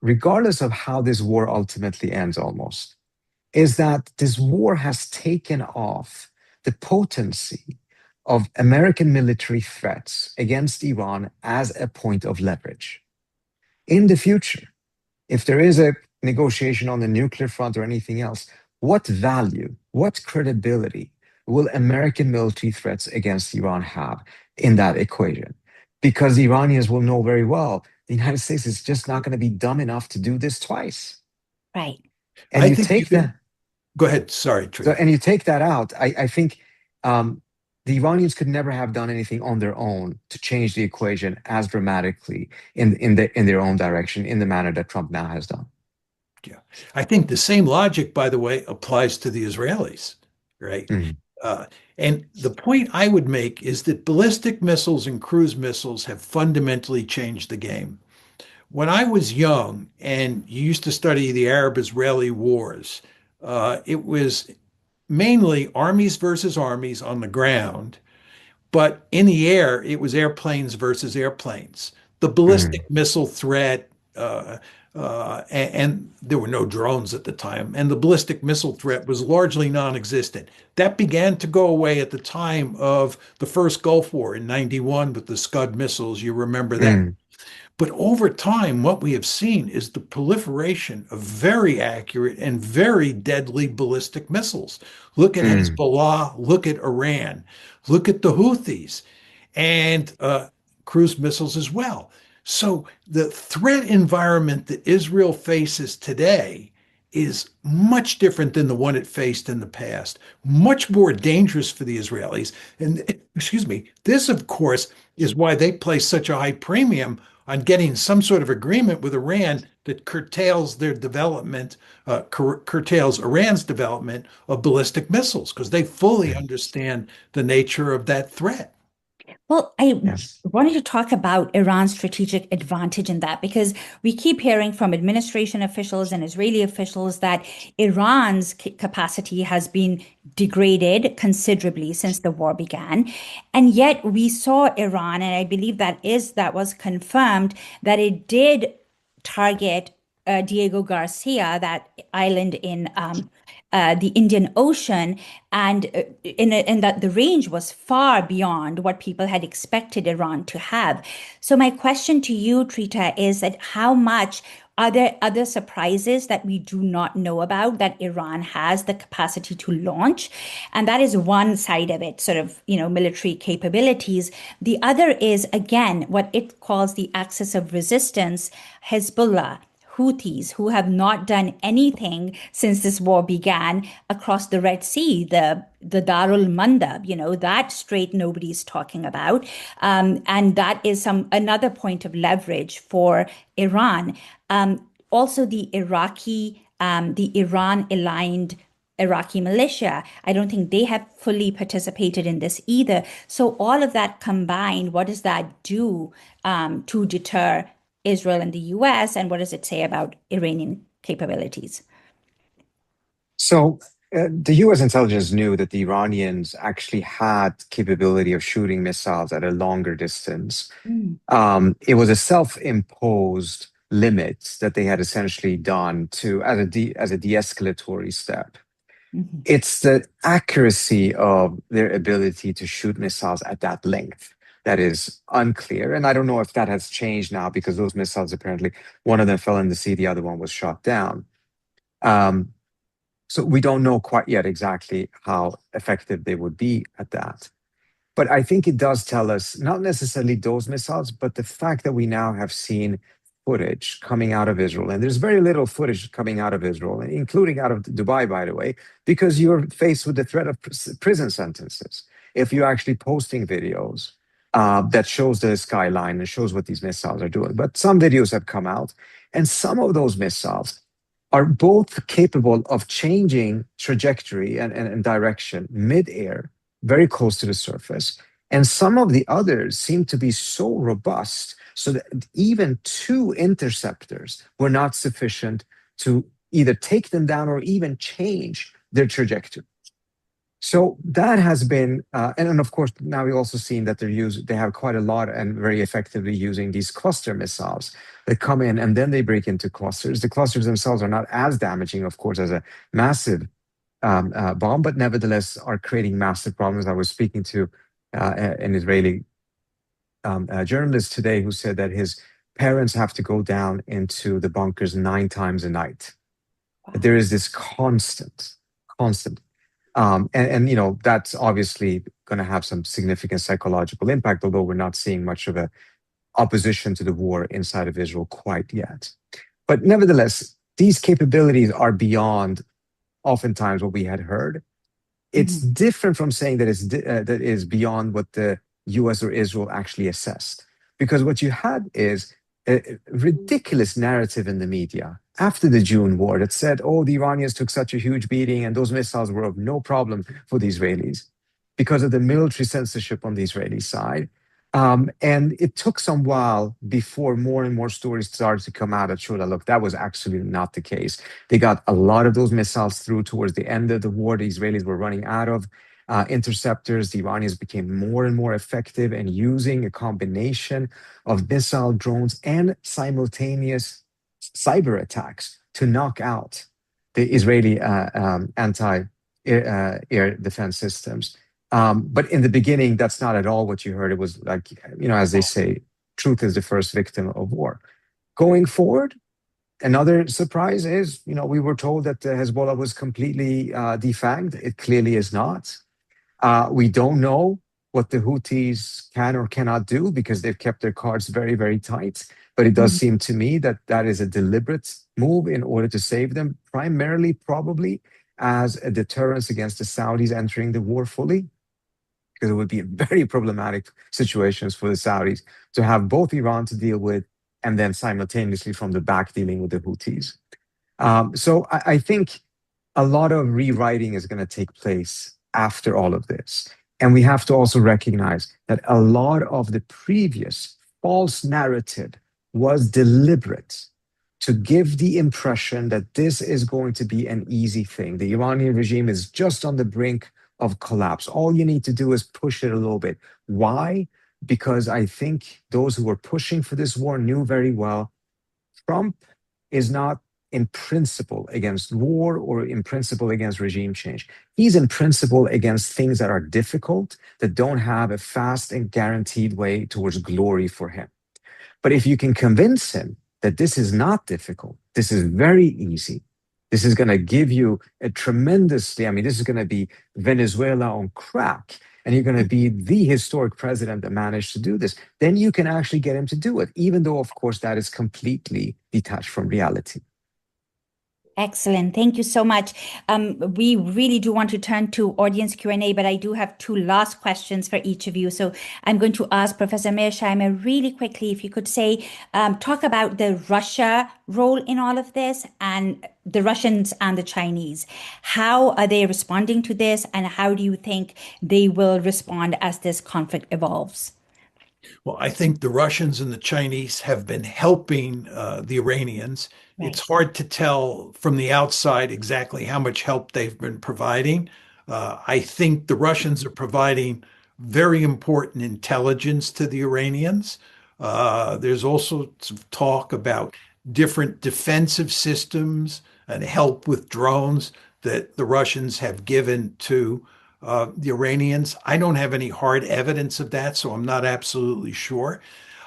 regardless of how this war ultimately ends almost, is that this war has taken off the potency of American military threats against Iran as a point of leverage. In the future, if there is a negotiation on the nuclear front or anything else, what value, what credibility will American military threats against Iran have in that equation? Because the Iranians will know very well the United States is just not going to be dumb enough to do this twice. Right. And I you think you take that, can go ahead. Sorry, so Trita. and you take that out. I think the Iranians could never have done anything on their own to change the equation as dramatically in their own direction in the manner that Trump now has done. Yeah. I think the same logic, by the way, applies to the Israelis, right? Mhm. Uh, and the point I would make is that ballistic missiles and cruise missiles have fundamentally changed the game. When I was young and you used to study the Arab-Israeli wars, it was mainly armies versus armies on the ground, but in the air, it was airplanes versus airplanes. The ballistic Mhm. missile threat, uh, and there were no drones at the time, and the ballistic missile threat was largely non-existent. That began to go away at the time of the first Gulf War in 91 with the Scud missiles. You remember that. Mm, But over time, what we have seen is the proliferation of very accurate and very deadly ballistic missiles. Look at mm, Hezbollah, look at Iran, look at the Houthis, and cruise missiles as well. So the threat environment that Israel faces today is much different than the one it faced in the past, much more dangerous for the Israelis. And excuse me, this, of course, is why they place such a high premium on getting some sort of agreement with Iran that curtails their development, curtails Iran's development of ballistic missiles, because they fully mm. understand the nature of that threat. Well, I Yes. wanted to talk about Iran's strategic advantage in that because we keep hearing from administration officials and Israeli officials that Iran's capacity has been degraded considerably since the war began. And yet we saw Iran, and I believe that was confirmed, that it did target Diego Garcia, that island in the Indian Ocean, and in that the range was far beyond what people had expected Iran to have. So my question to you, Trita, is that how much are there other surprises that we do not know about that Iran has the capacity to launch? And that is one side of it, sort of, military capabilities. The other is, again, what it calls the axis of resistance, Hezbollah. Houthis, who have not done anything since this war began across the Red Sea, the Darul Mandab, that strait nobody's talking about, and that is another point of leverage for Iran. Also, the Iran-aligned Iraqi militia. I don't think they have fully participated in this either. So all of that combined, what does that do to deter Israel and the US, and what does it say about Iranian capabilities? So the US intelligence knew that the Iranians actually had capability of shooting missiles at a longer distance. Mm. It was a self-imposed limit that they had essentially done to as a de-escalatory step. Mhm. It's the accuracy of their ability to shoot missiles at that length that is unclear. And I don't know if that has changed now because those missiles apparently, one of them fell in the sea, the other one was shot down. Um, so we don't know quite yet exactly how effective they would be at that. But I think it does tell us not necessarily those missiles, but the fact that we now have seen footage coming out of Israel. And there's very little footage coming out of Israel, including out of Dubai, by the way, because you're faced with the threat of prison sentences. If you're actually posting videos that shows the skyline and shows what these missiles are doing. But some videos have come out, and some of those missiles are both capable of changing trajectory and direction mid-air, very close to the surface. And some of the others seem to be so robust so that even two interceptors were not sufficient to either take them down or even change their trajectory. So that has been, and of course, now we've also seen that they have quite a lot and very effectively using these cluster missiles that come in and then they break into clusters. The clusters themselves are not as damaging, of course, as a massive bomb, but nevertheless are creating massive problems. I was speaking to an Israeli journalist today who said that his parents have to go down into the bunkers 9 times a night. Wow. There is this constant. That's obviously going to have some significant psychological impact, although we're not seeing much of a opposition to the war inside of Israel quite yet. But nevertheless, these capabilities are beyond oftentimes what we had heard. It's Mhm. different from saying that that is beyond what the US or Israel actually assessed. Because what you had is a ridiculous narrative in the media after the June war that said, oh, the Iranians took such a huge beating and those missiles were of no problem for the Israelis because of the military censorship on the Israeli side. And it took some while before more and more stories started to come out that showed that, look, that was actually not the case. They got a lot of those missiles through towards the end of the war. The Israelis were running out of interceptors. The Iranians became more and more effective in using a combination of missile drones and simultaneous cyber attacks to knock out the Israeli anti-air defense systems. But in the beginning, that's not at all what you heard. It was like, as they say, truth is the first victim of war. Going forward, another surprise is, we were told that Hezbollah was completely defanged. It clearly is not. We don't know what the Houthis can or cannot do because they've kept their cards very, very tight. But it does seem to me that that is a deliberate move in order to save them, primarily, probably, as a deterrence against the Saudis entering the war fully, because it would be very problematic situations for the Saudis to have both Iran to deal with and then simultaneously from the back dealing with the Houthis. So I think a lot of rewriting is going to take place after all of this. And we have to also recognize that a lot of the previous false narrative was deliberate to give the impression that this is going to be an easy thing. The Iranian regime is just on the brink of collapse. All you need to do is push it a little bit. Why? Because I think those who were pushing for this war knew very well Trump is not in principle against war or in principle against regime change. He's in principle against things that are difficult, that don't have a fast and guaranteed way towards glory for him. But if you can convince him that this is not difficult, this is very easy, this is going to give you a tremendously, this is going to be Venezuela on crack, and you're going to be the historic president that managed to do this, then you can actually get him to do it, even though, of course, that is completely detached from reality. Excellent. Thank you so much. We really do want to turn to audience Q&A, but I do have two last questions for each of you. So I'm going to ask Professor Mearsheimer really quickly if you could talk about the Russia role in all of this and the Russians and the Chinese. How are they responding to this, and how do you think they will respond as this conflict evolves? Well, I think the Russians and the Chinese have been helping the Iranians. Right. It's hard to tell from the outside exactly how much help they've been providing. I think the Russians are providing very important intelligence to the Iranians. There's also some talk about different defensive systems and help with drones that the Russians have given to the Iranians. I don't have any hard evidence of that, so I'm not absolutely sure.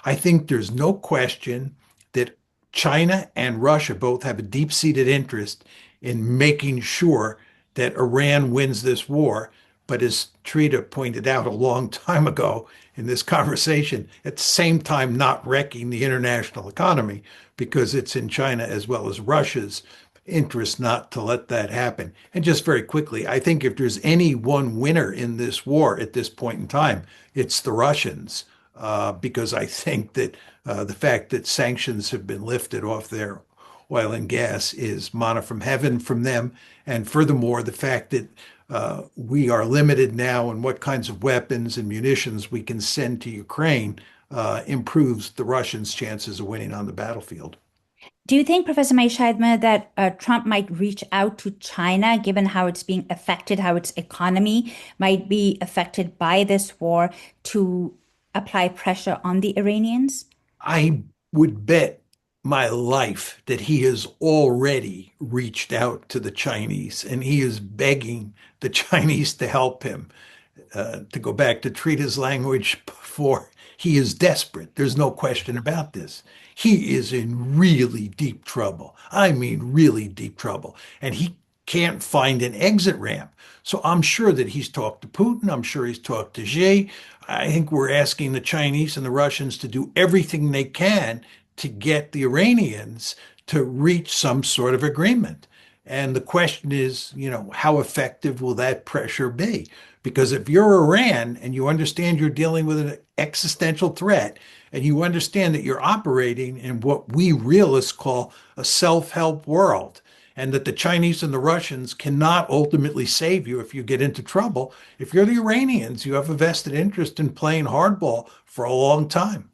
I think there's no question that China and Russia both have a deep-seated interest in making sure that Iran wins this war. But as Trita pointed out a long time ago in this conversation, at the same time not wrecking the international economy because it's in China as well as Russia's interest not to let that happen. And just very quickly, I think if there's any one winner in this war at this point in time, it's the Russians, because I think that the fact that sanctions have been lifted off their oil and gas is manna from heaven from them. And furthermore, the fact that we are limited now in what kinds of weapons and munitions we can send to Ukraine improves the Russians' chances of winning on the battlefield. Do you think, Professor Mearsheimer, that Trump might reach out to China, given how it's being affected, how its economy might be affected by this war, to apply pressure on the Iranians? I would bet my life that he has already reached out to the Chinese and he is begging the Chinese to help him. To go back to Trita's language before, he is desperate. There's no question about this. He is in really deep trouble. I mean, really deep trouble. And he can't find an exit ramp. So I'm sure that he's talked to Putin. I'm sure he's talked to Xi. I think we're asking the Chinese and the Russians to do everything they can to get the Iranians to reach some sort of agreement. And the question is, how effective will that pressure be? Because if you're Iran and you understand you're dealing with an existential threat, and you understand that you're operating in what we realists call a self-help world, and that the Chinese and the Russians cannot ultimately save you if you get into trouble. If you're the Iranians, you have a vested interest in playing hardball for a long time.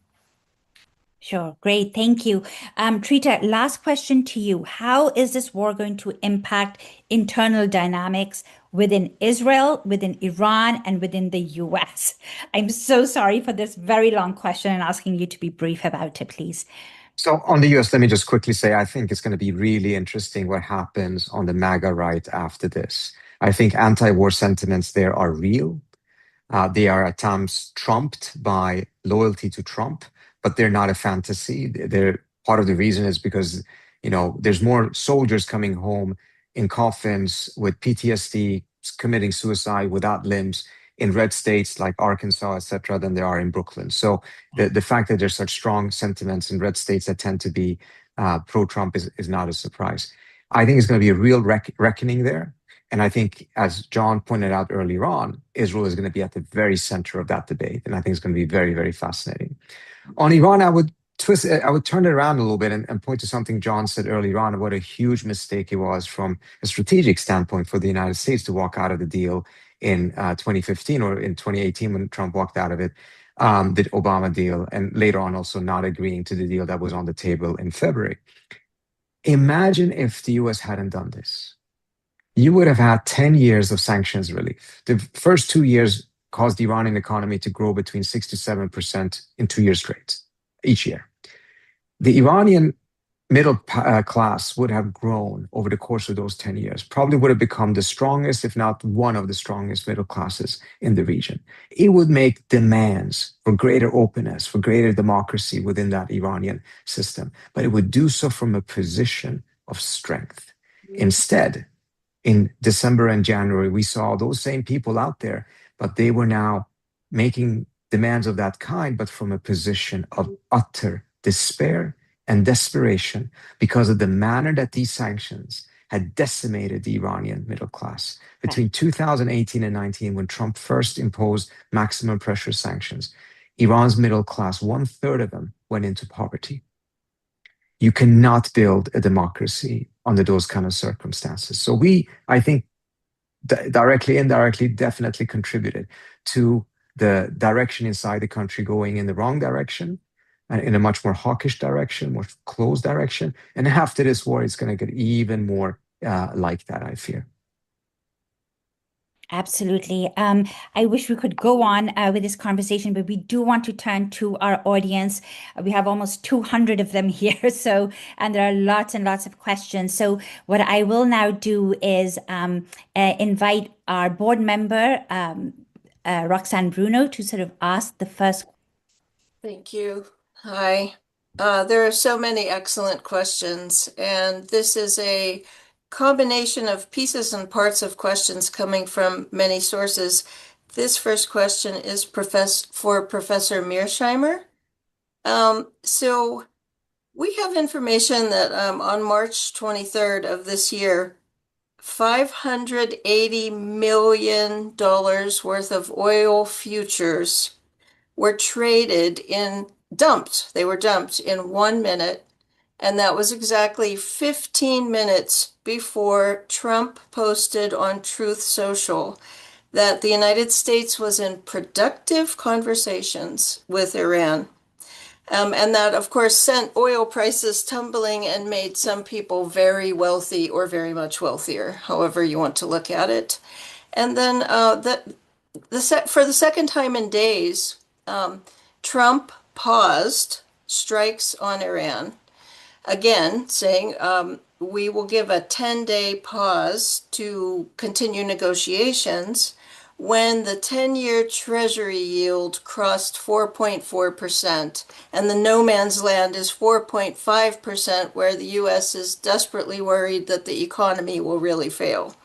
Sure. Great. Thank you. Trita, last question to you. How is this war going to impact internal dynamics within Israel, within Iran, and within the US? I'm so sorry for this very long question and asking you to be brief about it, please. So on the US, let me just quickly say, I think it's going to be really interesting what happens on the MAGA right after this. I think anti-war sentiments there are real. They are at times trumped by loyalty to Trump, but they're not a fantasy. They're part of the reason is because, there's more soldiers coming home in coffins with PTSD, committing suicide without limbs in red states like Arkansas, et cetera, than there are in Brooklyn. So the fact that there's such strong sentiments in red states that tend to be pro-Trump is not a surprise. I think it's going to be a real reckoning there. And I think, as John pointed out earlier on, Israel is going to be at the very center of that debate. And I think it's going to be very, very fascinating. On Iran, I would turn it around a little bit and point to something John said earlier on, what a huge mistake it was from a strategic standpoint for the United States to walk out of the deal in 2015 or in 2018 when Trump walked out of it, the Obama deal, and later on also not agreeing to the deal that was on the table in February. Imagine if the US hadn't done this. You would have had 10 years of sanctions relief. The first 2 years caused the Iranian economy to grow between 6 to 7% in 2 years straight, each year. The Iranian middle class would have grown over the course of those 10 years, probably would have become the strongest, if not one of the strongest middle classes in the region. It would make demands for greater openness, for greater democracy within that Iranian system, but it would do so from a position of strength. Instead, in December and January, we saw those same people out there, but they were now making demands of that kind, but from a position of utter despair and desperation because of the manner that these sanctions had decimated the Iranian middle class. Between 2018 and 19, when Trump first imposed maximum pressure sanctions, Iran's middle class, one third of them went into poverty. You cannot build a democracy under those kind of circumstances. So I think, directly, indirectly, definitely contributed to the direction inside the country going in the wrong direction and in a much more hawkish direction, more closed direction. And after this war, it's going to get even more like that, I fear. Absolutely. I wish we could go on with this conversation, but we do want to turn to our audience. We have almost 200 of them here, and there are lots and lots of questions. So, what I will now do is invite our board member, Roxanne Bruno, to sort of ask the first. Thank you. Hi. There are so many excellent questions, and this is a combination of pieces and parts of questions coming from many sources. This first question is for Professor Mearsheimer. So we have information that on March 23rd of this year, $580 million worth of oil futures were dumped. They were dumped in 1 minute. And that was exactly 15 minutes before Trump posted on Truth Social that the United States was in productive conversations with Iran. And that, of course, sent oil prices tumbling and made some people very wealthy or very much wealthier, however you want to look at it. And then for the second time in days, Trump paused strikes on Iran, again saying we will give a 10-day pause to continue negotiations when the 10-year Treasury yield crossed 4.4%, and the no man's land is 4.5%, where the U.S. is desperately worried that the economy will really fail.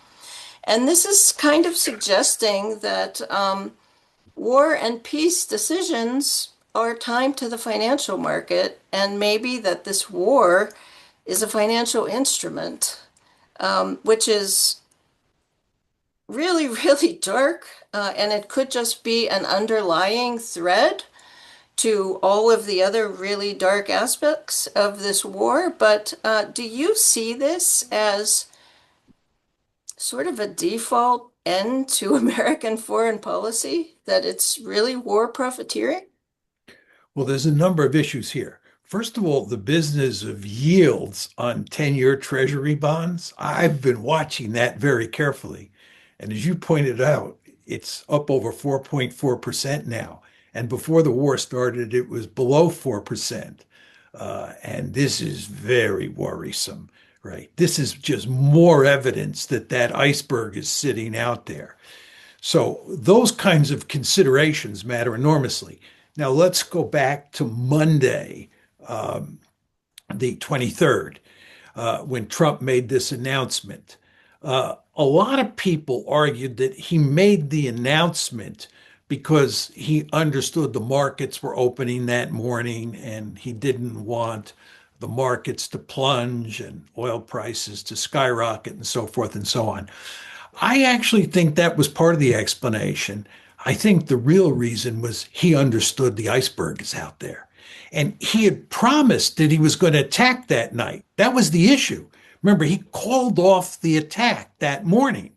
And this is kind of suggesting that war and peace decisions are timed to the financial market, and maybe that this war is a financial instrument, which is really, really dark, and it could just be an underlying thread to all of the other really dark aspects of this war. But do you see this as sort of a default end to American foreign policy, that it's really war profiteering? Well, there's a number of issues here. First of all, the business of yields on 10-year Treasury bonds, I've been watching that very carefully. And as you pointed out, it's up over 4.4% now. And before the war started, it was below 4%. And this is very worrisome, right? This is just more evidence that that iceberg is sitting out there. So those kinds of considerations matter enormously. Now let's go back to Monday, the 23rd, when Trump made this announcement. A lot of people argued that he made the announcement because he understood the markets were opening that morning and he didn't want the markets to plunge and oil prices to skyrocket and so forth and so on. I actually think that was part of the explanation. I think the real reason was he understood the iceberg is out there. And he had promised that he was going to attack that night. That was the issue. Remember, he called off the attack that morning.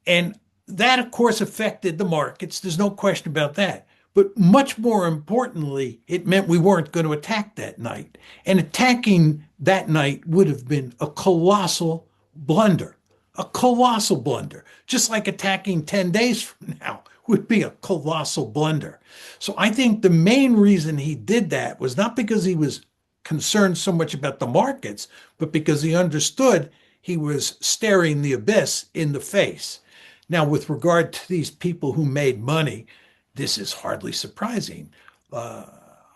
And that, of course, affected the markets. There's no question about that. But much more importantly, it meant we weren't going to attack that night. And attacking that night would have been a colossal blunder, a colossal blunder, just like attacking 10 days from now would be a colossal blunder. So I think the main reason he did that was not because he was concerned so much about the markets, but because he understood he was staring the abyss in the face. Now, with regard to these people who made money, this is hardly surprising. Uh,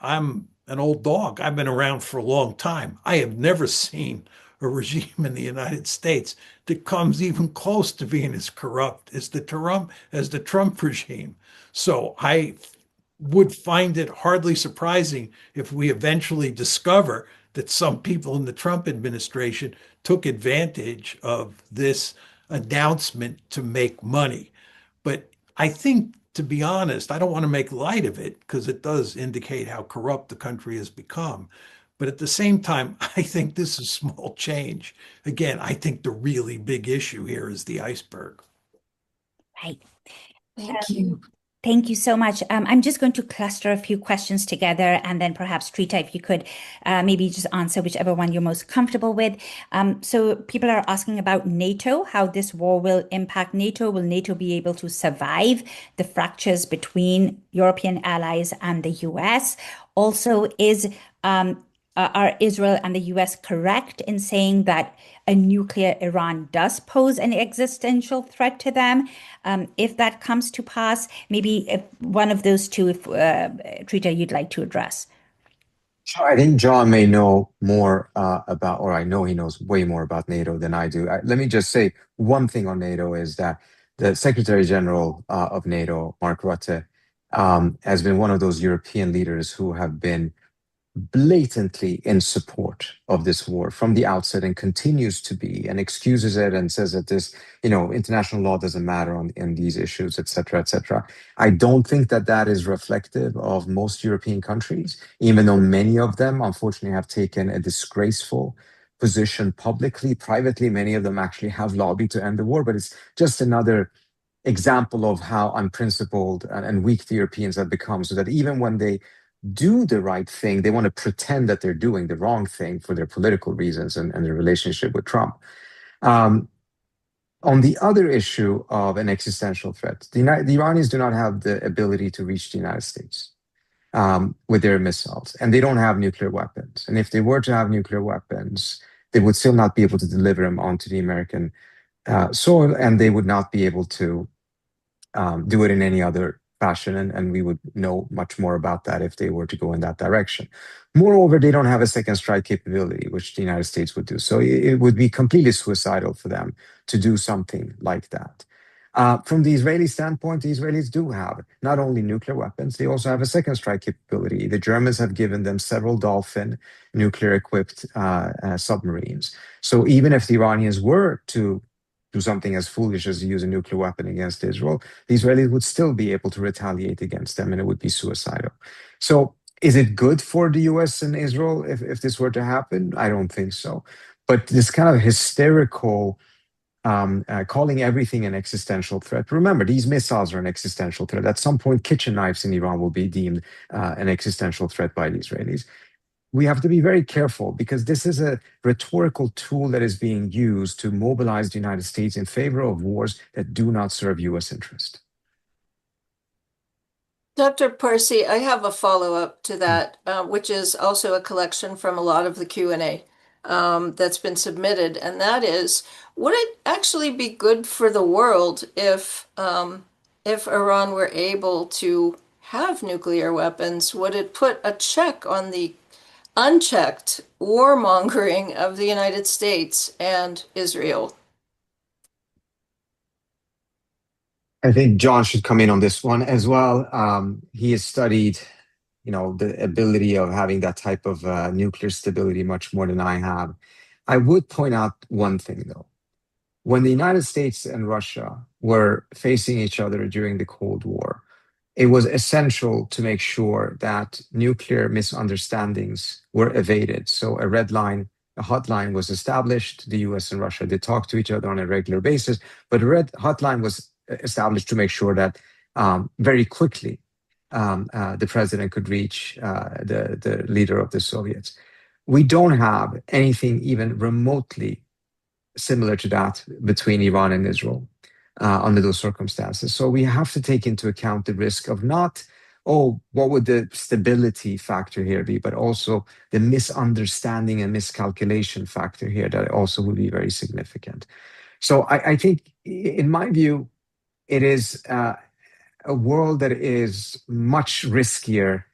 I'm an old dog. I've been around for a long time. I have never seen a regime in the United States that comes even close to being as corrupt as the Trump regime. So I would find it hardly surprising if we eventually discover that some people in the Trump administration took advantage of this announcement to make money. But I think, to be honest, I don't want to make light of it because it does indicate how corrupt the country has become. But at the same time, I think this is small change. Again, I think the really big issue here is the iceberg. Right. Thank you. Thank you so much. I'm just going to cluster a few questions together, and then perhaps Trita, if you could maybe just answer whichever one you're most comfortable with. So people are asking about NATO, how this war will impact NATO. Will NATO be able to survive the fractures between European allies and the US? Also, are Israel and the US correct in saying that a nuclear Iran does pose an existential threat to them? If that comes to pass, maybe if one of those two, if Trita, you'd like to address. So I think John may know more about, or I know he knows way more about NATO than I do. Let me just say one thing on NATO is that the Secretary General of NATO, Mark Rutte, has been one of those European leaders who have been blatantly in support of this war from the outset and continues to be and excuses it and says that this, international law doesn't matter in these issues, et cetera, et cetera. I don't think that that is reflective of most European countries, even though many of them, unfortunately, have taken a disgraceful position publicly. Privately, many of them actually have lobbied to end the war, but it's just another example of how unprincipled and weak the Europeans have become, so that even when they do the right thing, they want to pretend that they're doing the wrong thing for their political reasons and their relationship with Trump. On the other issue of an existential threat, the Iranians do not have the ability to reach the United States with their missiles, and they don't have nuclear weapons. And if they were to have nuclear weapons, they would still not be able to deliver them onto the American soil, and they would not be able to do it in any other fashion, and we would know much more about that if they were to go in that direction. Moreover, they don't have a second strike capability, which the United States would do. So it would be completely suicidal for them to do something like that. From the Israeli standpoint, the Israelis do have not only nuclear weapons, they also have a second strike capability. The Germans have given them several Dolphin nuclear-equipped submarines. So even if the Iranians were to do something as foolish as use a nuclear weapon against Israel, the Israelis would still be able to retaliate against them, and it would be suicidal. So is it good for the US and Israel if this were to happen? I don't think so. But this kind of hysterical calling everything an existential threat. Remember, these missiles are an existential threat. At some point, kitchen knives in Iran will be deemed an existential threat by the Israelis. We have to be very careful because this is a rhetorical tool that is being used to mobilize the United States in favor of wars that do not serve US interest. Dr. Parsi, I have a follow-up to that, which is also a collection from a lot of the Q&A that's been submitted, and that is, would it actually be good for the world if Iran were able to have nuclear weapons? Would it put a check on the unchecked warmongering of the United States and Israel? I think John should come in on this one as well. He has studied, the ability of having that type of nuclear stability much more than I have. I would point out one thing though. When the United States and Russia were facing each other during the Cold War, it was essential to make sure that nuclear misunderstandings were evaded. So a red line, a hotline was established. The US and Russia did talk to each other on a regular basis, but a red hotline was established to make sure that very quickly the president could reach the leader of the Soviets. We don't have anything even remotely similar to that between Iran and Israel under those circumstances. So we have to take into account the risk of not, oh, what would the stability factor here be, but also the misunderstanding and miscalculation factor here that also would be very significant. So I think, in my view, it is a world that is much riskier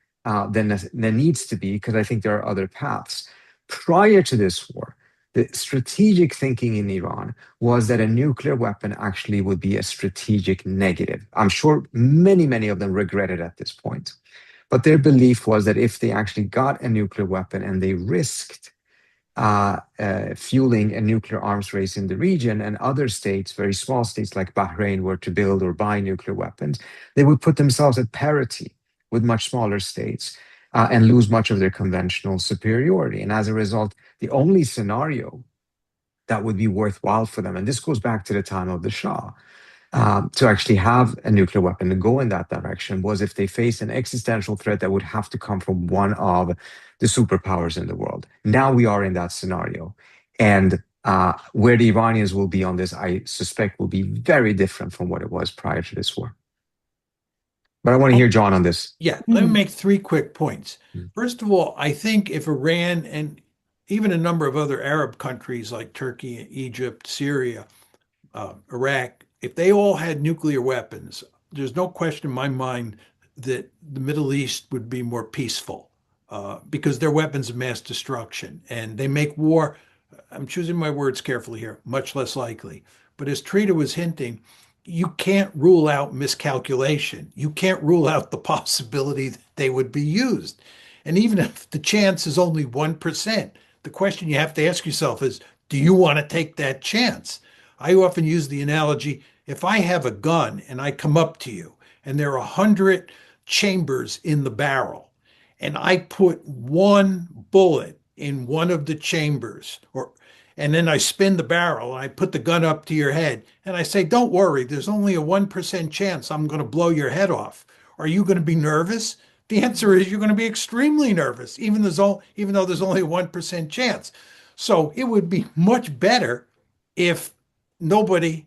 than needs to be, because I think there are other paths. Prior to this war, the strategic thinking in Iran was that a nuclear weapon actually would be a strategic negative. I'm sure many, many of them regret it at this point. But their belief was that if they actually got a nuclear weapon and they risked fueling a nuclear arms race in the region, and other states, very small states like Bahrain, were to build or buy nuclear weapons, they would put themselves at parity with much smaller states and lose much of their conventional superiority. And as a result, the only scenario that would be worthwhile for them, and this goes back to the time of the Shah, to actually have a nuclear weapon and go in that direction, was if they face an existential threat that would have to come from one of the superpowers in the world. Now we are in that scenario. And where the Iranians will be on this, I suspect, will be very different from what it was prior to this war. But I want to I, hear John on this. Yeah, let me mhm. make three quick points. Mm. First of all, I think if Iran and even a number of other Arab countries like Turkey, Egypt, Syria, Iraq, if they all had nuclear weapons, there's no question in my mind that the Middle East would be more peaceful because they're weapons of mass destruction and they make war, I'm choosing my words carefully here, much less likely. But as Trita was hinting, you can't rule out miscalculation. You can't rule out the possibility that they would be used. And even if the chance is only 1%, the question you have to ask yourself is, do you want to take that chance? I often use the analogy, if I have a gun and I come up to you and there are 100 chambers in the barrel, and I put one bullet in one of the chambers, and then I spin the barrel and I put the gun up to your head and I say, don't worry, there's only a 1% chance I'm going to blow your head off. Are you going to be nervous? The answer is you're going to be extremely nervous, even though there's only a 1% chance. So it would be much better if nobody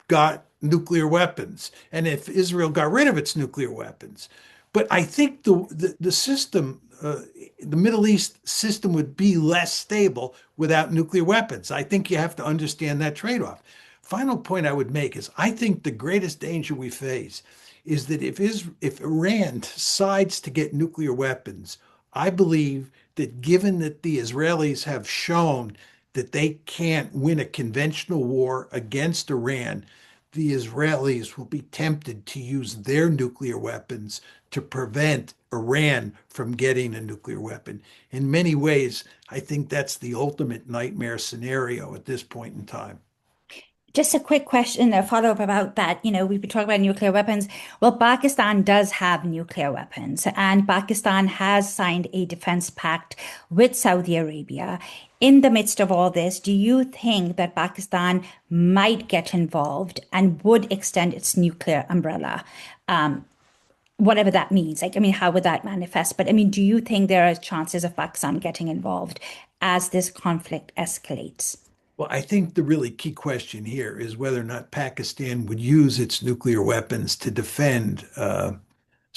got nuclear weapons and if Israel got rid of its nuclear weapons. But I think the system, the Middle East system would be less stable without nuclear weapons. I think you have to understand that trade-off. Final point I would make is I think the greatest danger we face is that if Iran decides to get nuclear weapons, I believe that given that the Israelis have shown that they can't win a conventional war against Iran, the Israelis will be tempted to use their nuclear weapons to prevent Iran from getting a nuclear weapon. In many ways, I think that's the ultimate nightmare scenario at this point in time. Just a quick question, a follow-up about that. We've been talking about nuclear weapons. Well, Pakistan does have nuclear weapons, and Pakistan has signed a defense pact with Saudi Arabia. In the midst of all this, do you think that Pakistan might get involved and would extend its nuclear umbrella? Whatever that means. Like, I mean, how would that manifest? But I mean, do you think there are chances of Pakistan getting involved as this conflict escalates? Well, I think the really key question here is whether or not Pakistan would use its nuclear weapons to defend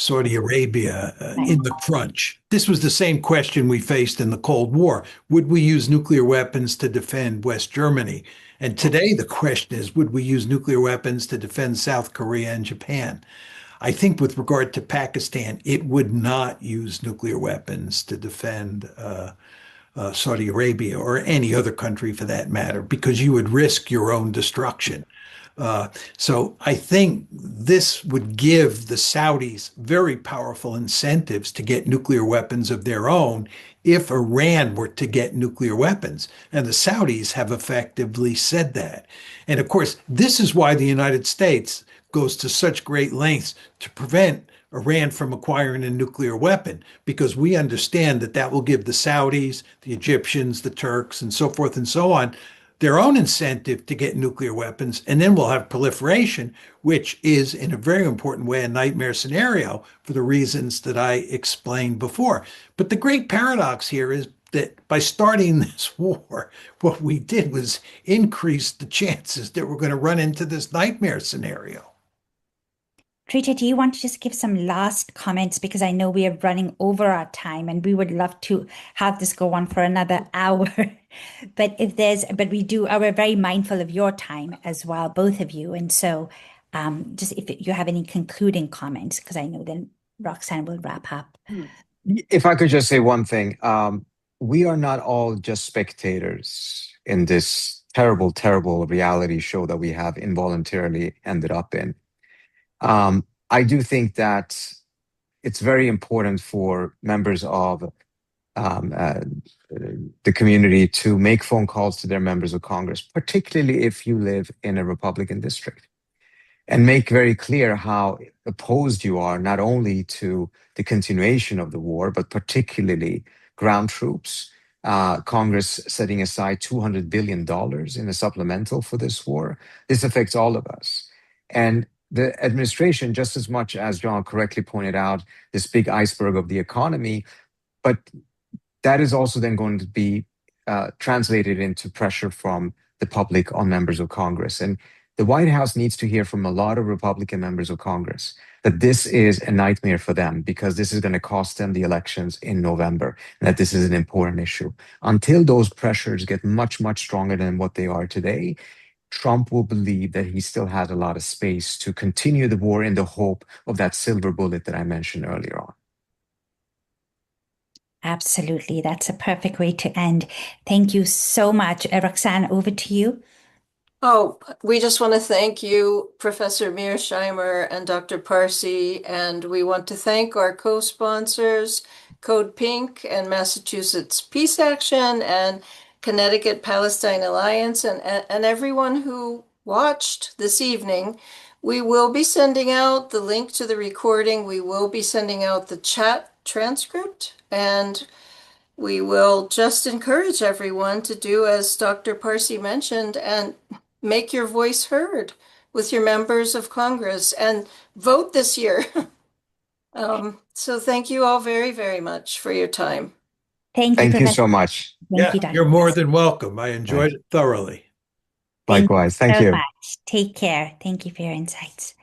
Saudi Arabia Right. in the crunch. This was the same question we faced in the Cold War. Would we use nuclear weapons to defend West Germany? And today the question is, would we use nuclear weapons to defend South Korea and Japan? I think with regard to Pakistan, it would not use nuclear weapons to defend Saudi Arabia or any other country for that matter, because you would risk your own destruction. So I think this would give the Saudis very powerful incentives to get nuclear weapons of their own if Iran were to get nuclear weapons. And the Saudis have effectively said that. And of course, this is why the United States goes to such great lengths to prevent Iran from acquiring a nuclear weapon, because we understand that that will give the Saudis, the Egyptians, the Turks, and so forth and so on their own incentive to get nuclear weapons. And then we'll have proliferation, which is in a very important way a nightmare scenario for the reasons that I explained before. But the great paradox here is that by starting this war, what we did was increase the chances that we're going to run into this nightmare scenario. Trita, do you want to just give some last comments? Because I know we are running over our time and we would love to have this go on for another hour. But we're very mindful of your time as well, both of you. And so just if you have any concluding comments, because I know then Roxanne will wrap up. If I could just say one thing, we are not all just spectators in this terrible, terrible reality show that we have involuntarily ended up in. I do think that it's very important for members of the community to make phone calls to their members of Congress, particularly if you live in a Republican district, and make very clear how opposed you are not only to the continuation of the war, but particularly ground troops. Congress setting aside $200 billion in a supplemental for this war. This affects all of us. And the administration, just as much as John correctly pointed out, this big iceberg of the economy, but that is also then going to be translated into pressure from the public on members of Congress. And the White House needs to hear from a lot of Republican members of Congress that this is a nightmare for them because this is going to cost them the elections in November, and that this is an important issue. Until those pressures get much, much stronger than what they are today, Trump will believe that he still has a lot of space to continue the war in the hope of that silver bullet that I mentioned earlier on. Absolutely. That's a perfect way to end. Thank you so much. Roxanne, over to you. Oh, we just want to thank you, Professor Mearsheimer and Dr. Parsi, and we want to thank our co-sponsors, Code Pink and Massachusetts Peace Action and Connecticut Palestine Alliance, and everyone who watched this evening. We will be sending out the link to the recording. We will be sending out the chat transcript, and we will just encourage everyone to do as Dr. Parsi mentioned and make your voice heard with your members of Congress and vote this year. So thank you all very, very much for your time. Thank you, Thank you Professor. so much. Thank you, Dr. You're more than welcome. I enjoyed it thoroughly. Thank you Likewise. Thank so you. much. Take care. Thank you for your insights.